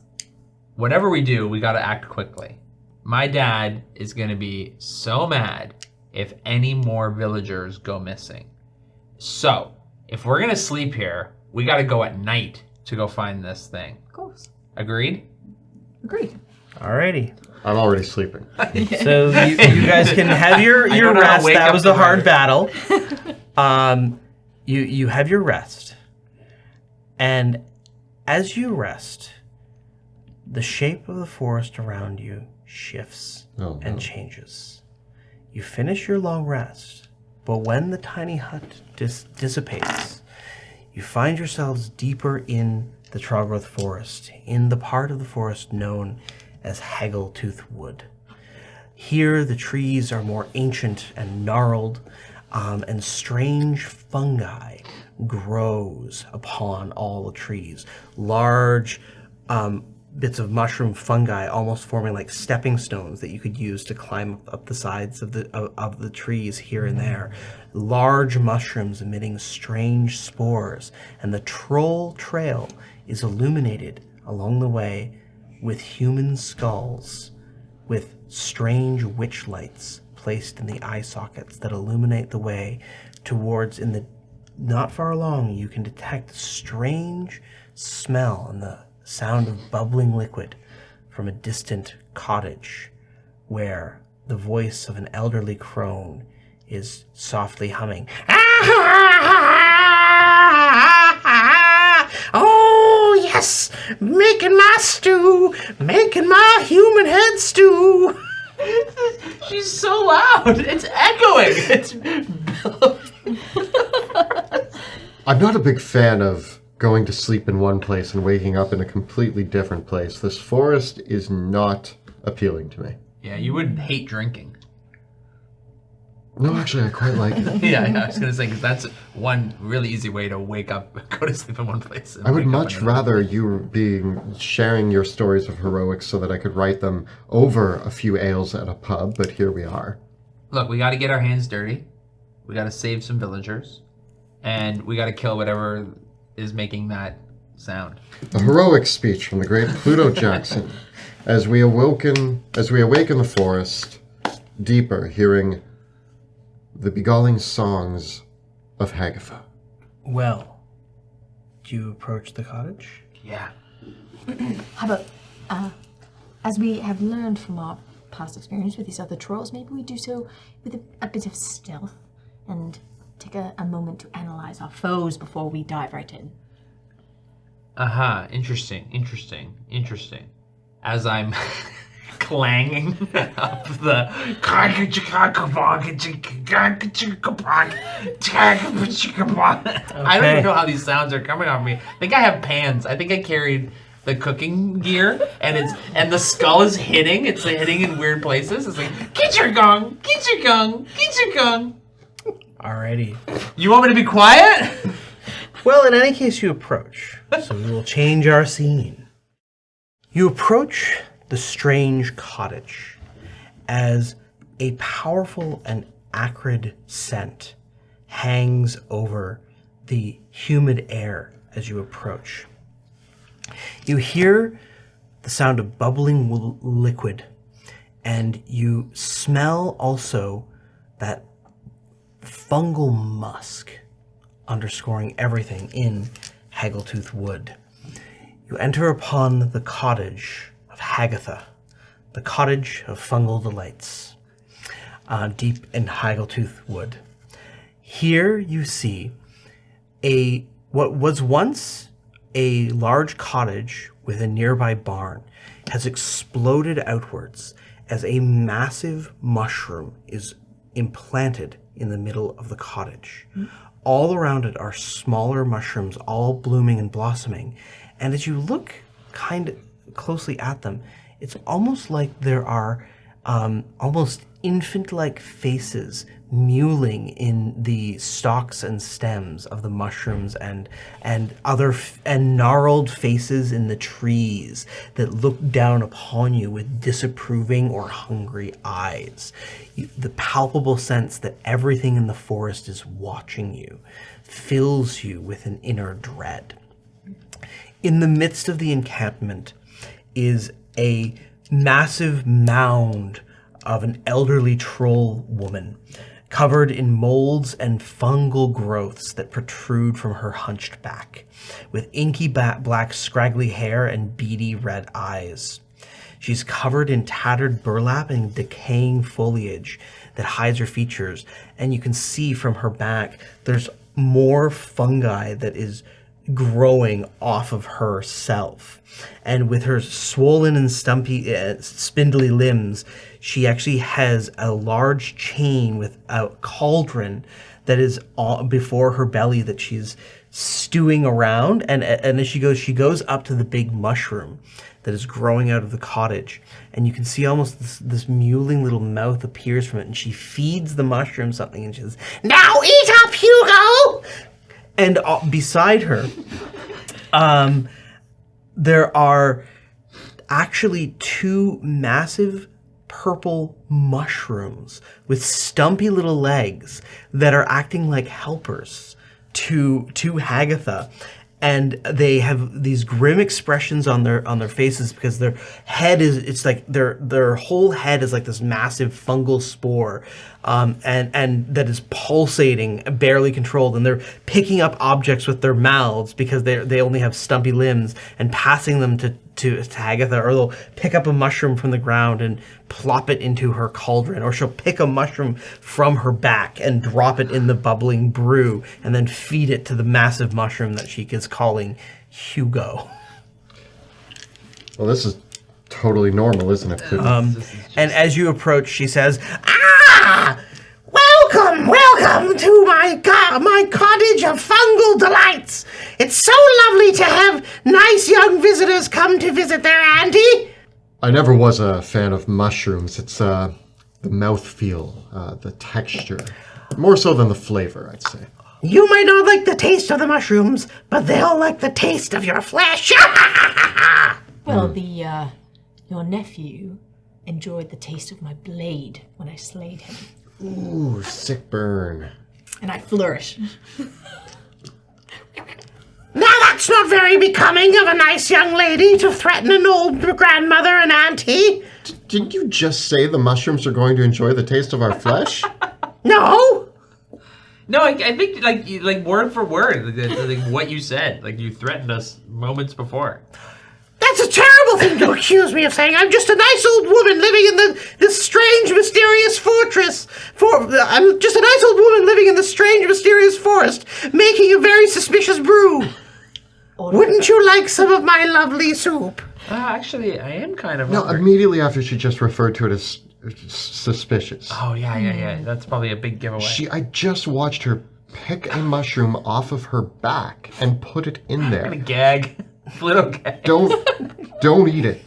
Whatever we do, we gotta act quickly. My dad is gonna be so mad if any more villagers go missing. So, if we're gonna sleep here, we gotta go at night to go find this thing. Of course. Agreed? Agreed. Alrighty. I'm already sleeping. So you guys can have your I don't know how to rest. wake That up was a hard tomorrow. battle. You have your rest. And as you rest, the shape of the forest around you shifts and changes. You finish your long rest, but when the tiny hut dissipates, you find yourselves deeper in the Trogrowth Forest, in the part of the forest known as Haggletooth Wood. Here, the trees are more ancient and gnarled, and strange fungi grows upon all the trees. Large bits of mushroom fungi, almost forming like stepping stones that you could use to climb up the sides of the trees here and there. Large mushrooms emitting strange spores, and the troll trail is illuminated along the way with human skulls, with strange witch lights placed in the eye sockets that illuminate the way towards, in the not far along, you can detect strange smell and the sound of bubbling liquid from a distant cottage where the voice of an elderly crone is softly humming. Oh, yes, making my stew, making my human head stew. She's so loud. It's echoing. I'm not a big fan of going to sleep in one place and waking up in a completely different place. This forest is not appealing to me. Yeah, you would hate drinking. No, actually, I quite like it. Yeah, I was gonna say, because that's one really easy way to wake up, go to sleep in one place. And I would wake up much in another. rather you sharing your stories of heroics so that I could write them over a few ales at a pub, but here we are. Look, we got to get our hands dirty. We got to save some villagers, and we got to kill whatever is making that sound. A heroic speech from the great Pluto Jackson as we awaken the forest deeper, hearing the beguiling songs of Hagatha. Well, do you approach the cottage? Yeah. How about, as we have learned from our past experience with these other trolls, maybe we do so with a bit of stealth and take a moment to analyze our foes before we dive right in. Interesting. As I'm clanging up the... I don't even know how these sounds are coming off me. I think I have pans. I think I carried the cooking gear, and the skull is hitting. It's like hitting in weird places. It's like, get your gong, get your gong, get your gong. Alrighty. You want me to be quiet? Well, in any case, you approach. So we will change our scene. You approach the strange cottage as a powerful and acrid scent hangs over the humid air as you approach. You hear the sound of bubbling liquid, and you smell also that fungal musk underscoring everything in Haggletooth Wood. You enter upon the cottage of Hagatha, the cottage of fungal delights, deep in Haggletooth Wood. Here you see what was once a large cottage with a nearby barn has exploded outwards as a massive mushroom is implanted in the middle of the cottage. All around it are smaller mushrooms, all blooming and blossoming. And as you look kind of closely at them, it's almost like there are almost infant-like faces mewling in the stalks and stems of the mushrooms, and gnarled faces in the trees that look down upon you with disapproving or hungry eyes. The palpable sense that everything in the forest is watching you fills you with an inner dread. In the midst of the encampment is a massive mound of an elderly troll woman, covered in molds and fungal growths that protrude from her hunched back, with inky black scraggly hair and beady red eyes. She's covered in tattered burlap and decaying foliage that hides her features, and you can see from her back there's more fungi that is growing off of herself. And with her swollen and stumpy, spindly limbs, she actually has a large chain with a cauldron that is before her belly that she's stewing around. And as she goes up to the big mushroom that is growing out of the cottage. And you can see almost this mewling little mouth appears from it. And she feeds the mushroom something and she says, "Now eat up, Hugo!" And beside her, there are actually two massive purple mushrooms with stumpy little legs that are acting like helpers to Hagatha. And they have these grim expressions on their faces because their head is their whole head is like this massive fungal spore, and that is pulsating, barely controlled, and they're picking up objects with their mouths because they only have stumpy limbs and passing them to Hagatha, or they'll pick up a mushroom from the ground and plop it into her cauldron, or she'll pick a mushroom from her back and drop it in the bubbling brew and then feed it to the massive mushroom that she is calling Hugo. Well, this is totally normal, isn't it? And as you approach, she says, "Ah! Welcome to my cottage of fungal delights. It's so lovely to have nice young visitors come to visit their auntie." I never was a fan of mushrooms. It's the mouthfeel, the texture. More so than the flavor, I'd say. "You might not like the taste of the mushrooms, but they'll like the taste of your flesh." Well, your nephew enjoyed the taste of my blade when I slayed him. Ooh, sick burn. And I flourish. Now that's not very becoming of a nice young lady to threaten an old grandmother and auntie. Didn't you just say the mushrooms are going to enjoy the taste of our flesh? No. No, I think like word for word, like what you said. Like you threatened us moments before. That's a terrible thing to accuse me of saying. I'm just a nice old woman living in this strange, mysterious fortress. I'm just a nice old woman living in this strange, mysterious forest, making a very suspicious brew. Wouldn't you like some of my lovely soup? Actually, I am kind of No, hungry. immediately after she just referred to it as suspicious. Oh, yeah. That's probably a big giveaway. I just watched her pick a mushroom off of her back and put it in I'm there. gonna gag. Little gag. Don't eat it.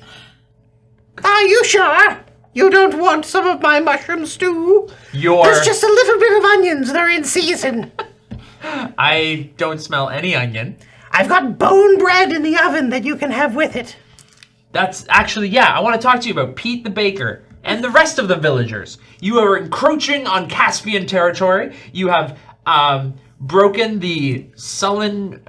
Are you sure? You don't want some of my mushroom stew? You're... There's just a little bit of onions. They're in season. I don't smell any onion. I've got bone bread in the oven that you can have with it. That's actually, yeah, I want to talk to you about Pete the Baker and the rest of the villagers. You are encroaching on Caspian territory. You have broken the sullen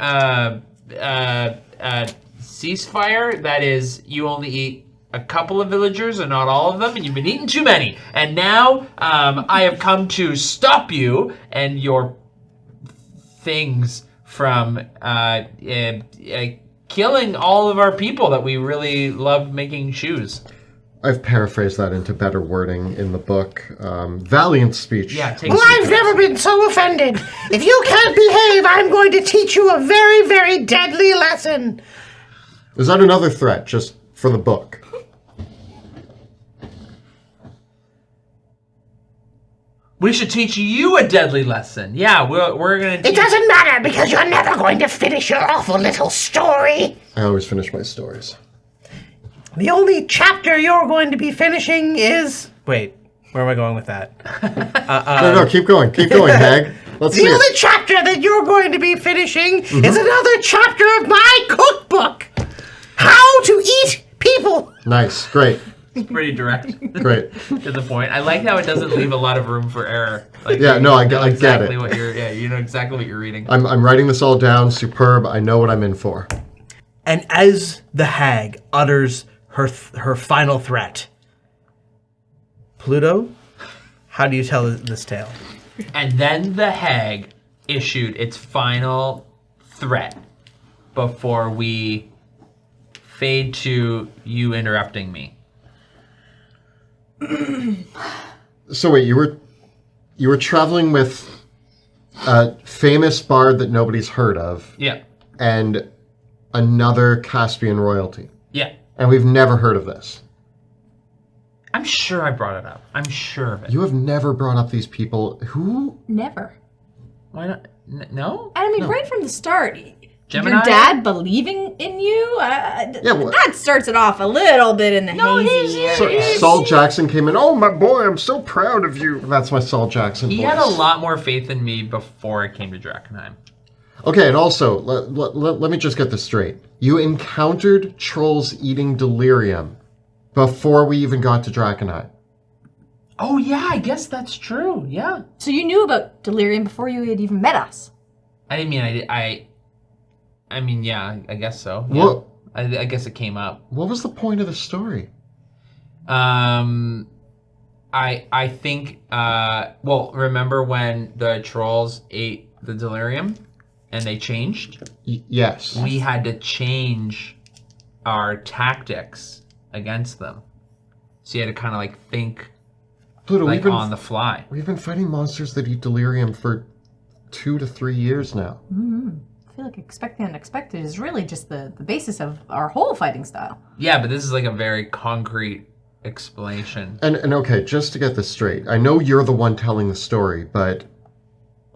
ceasefire. That is, you only eat a couple of villagers and not all of them, and you've been eating too many. And now I have come to stop you and your things from killing all of our people that we really love making shoes. I've paraphrased that into better wording in the book. Valiant speech. Yeah, take Well, I've never been so offended. If you can't behave, I'm going to teach you a very, very deadly lesson. Is that another threat, just for the book? We should teach you a deadly lesson. Yeah, we're gonna teach... It doesn't matter because you're never going to finish your awful little story. I always finish my stories. The only chapter you're going to be finishing is... Wait, where am I going with that? No, keep going, Hag. Let's see The it. only chapter that you're going to be finishing is another chapter of my cookbook. How to eat people. Nice, great, It's pretty direct great. to the point. I like how it doesn't leave a lot of room for error. Like, Yeah, no, I know get exactly it. What you know exactly what you're reading. I'm writing this all down, superb. I know what I'm in for. And as the hag utters her final threat, Pluto, how do you tell this tale? And then the hag issued its final threat before we fade to you interrupting me. So wait, you were traveling with a famous bard that nobody's heard of, Yeah. and another Caspian royalty, Yeah. and we've never heard of this. I'm sure I brought it up. I'm sure of it. You have never brought up these people. Who? Never. Why not? No? And I mean, right from the start, Gemini? your dad believing in you, well- that starts it off a little bit in the hazy area. Saul Jackson came in. Oh, my boy, I'm so proud of you. That's my Saul Jackson He voice. had a lot more faith in me before I came to Drakenheim. Okay, and also, let me just get this straight. You encountered trolls eating delirium before we even got to Drakenheim. Oh yeah, I guess that's true. Yeah. So you knew about delirium before you had even met us. I didn't mean I mean, yeah, I guess so. Yeah. What? I guess it came up. What was the point of the story? I think well, remember when the trolls ate the delirium and they changed? Yes. We had to change our tactics against them. So you had to kind of like think Pluto, like on the fly. we've been fighting monsters that eat delirium for 2 to 3 years now. I feel like expecting unexpected is really just the basis of our whole fighting style. Yeah, but this is like a very concrete explanation. And okay, just to get this straight, I know you're the one telling the story, but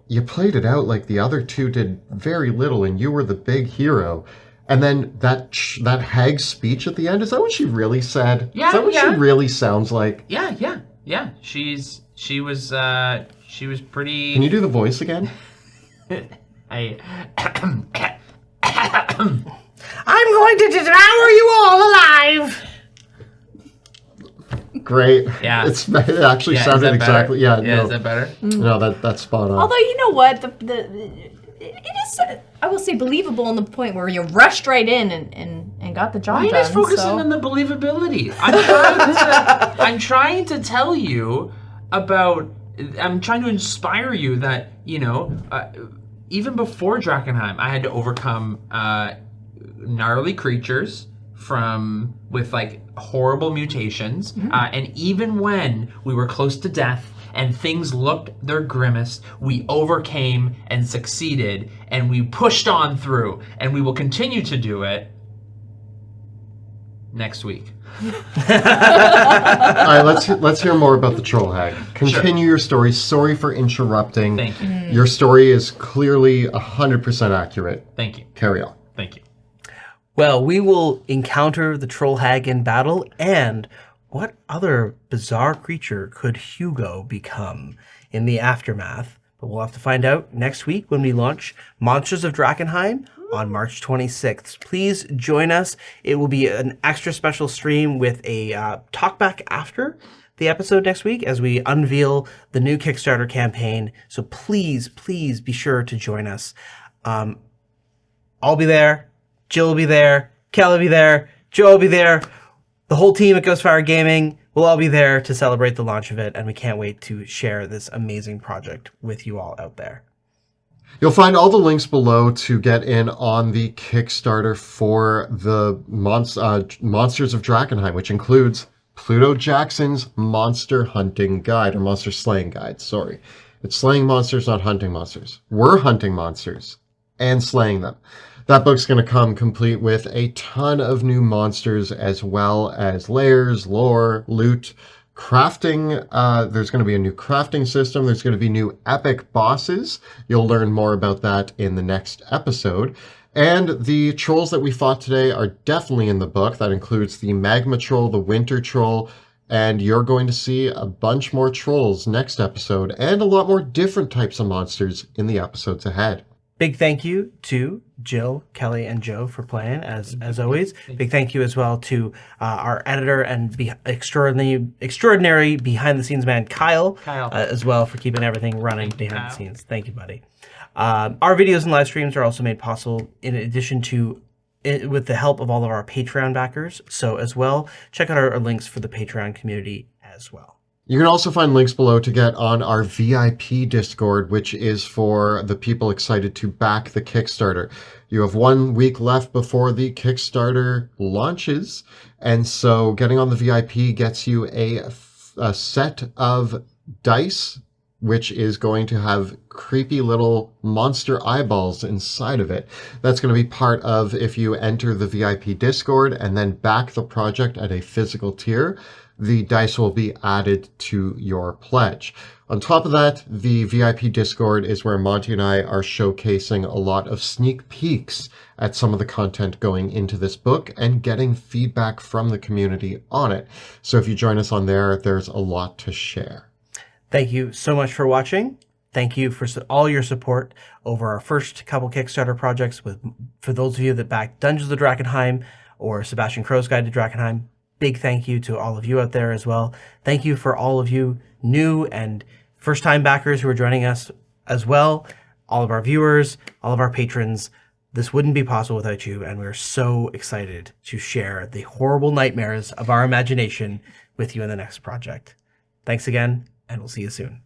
you played it out like the other two did very little, and you were the big hero. And then that hag speech at the end, is that what she really said? Yeah, Is that what yeah. she really sounds like? Yeah. She was pretty. Can you do the voice again? I'm going to devour you all alive. Great. Yeah. It actually Yeah, is sounded that exactly. better? Yeah. No, Is that better? no, that's spot on. Although you know what, it is, I will say, believable in the point where you rushed right in and got the job Why are you done. guys focusing on the believability? I'm trying to tell you about. I'm trying to inspire you that even before Drakenheim, I had to overcome gnarly creatures with like horrible mutations, and even when we were close to death and things looked their grimmest, we overcame and succeeded, and we pushed on through, and we will continue to do it next week. All right, let's hear more about the troll hag. Continue your story. Sorry for interrupting. Thank you. Your story is clearly 100% accurate. Thank you. Carry on. Thank you. Well, we will encounter the troll hag in battle, and what other bizarre creature could Hugo become in the aftermath? But we'll have to find out next week when we launch Monsters of Drakenheim on March 26th. Please join us. It will be an extra special stream with a talkback after the episode next week as we unveil the new Kickstarter campaign. So please be sure to join us. I'll be there. Jill will be there. Kel will be there. Joe will be there. The whole team at Ghostfire Gaming will all be there to celebrate the launch of it, and we can't wait to share this amazing project with you all out there. You'll find all the links below to get in on the Kickstarter for the Monsters of Drakenheim, which includes Pluto Jackson's Monster Hunting Guide, or Monster Slaying Guide, sorry. It's slaying monsters, not hunting monsters. We're hunting monsters and slaying them. That book's going to come complete with a ton of new monsters, as well as layers, lore, loot, crafting. There's going to be a new crafting system. There's going to be new epic bosses. You'll learn more about that in the next episode. And the trolls that we fought today are definitely in the book. That includes the magma troll, the winter troll, and you're going to see a bunch more trolls next episode, and a lot more different types of monsters in the episodes ahead. Big thank you to Jill, Kelly, and Joe for playing, as always. Big thank you as well to our editor and extraordinary behind-the-scenes man, Kyle. As well, for keeping everything running behind the scenes. Thank you, buddy. Our videos and live streams are also made possible in addition to with the help of all of our Patreon backers. So as well, check out our links for the Patreon community as well. You can also find links below to get on our VIP Discord, which is for the people excited to back the Kickstarter. You have 1 week left before the Kickstarter launches, and so getting on the VIP gets you a set of dice, which is going to have creepy little monster eyeballs inside of it. That's going to be part of if you enter the VIP Discord and then back the project at a physical tier. The dice will be added to your pledge. On top of that, the VIP Discord is where Monty and I are showcasing a lot of sneak peeks at some of the content going into this book and getting feedback from the community on it. So if you join us on there, there's a lot to share. Thank you so much for watching. Thank you for all your support over our first couple Kickstarter projects. For those of you that backed Dungeons of Drakkenheim or Sebastian Crow's Guide to Drakkenheim, big thank you to all of you out there as well. Thank you for all of you new and first-time backers who are joining us as well. All of our viewers, all of our patrons. This wouldn't be possible without you, and we're so excited to share the horrible nightmares of our imagination with you in the next project. Thanks again, and we'll see you soon.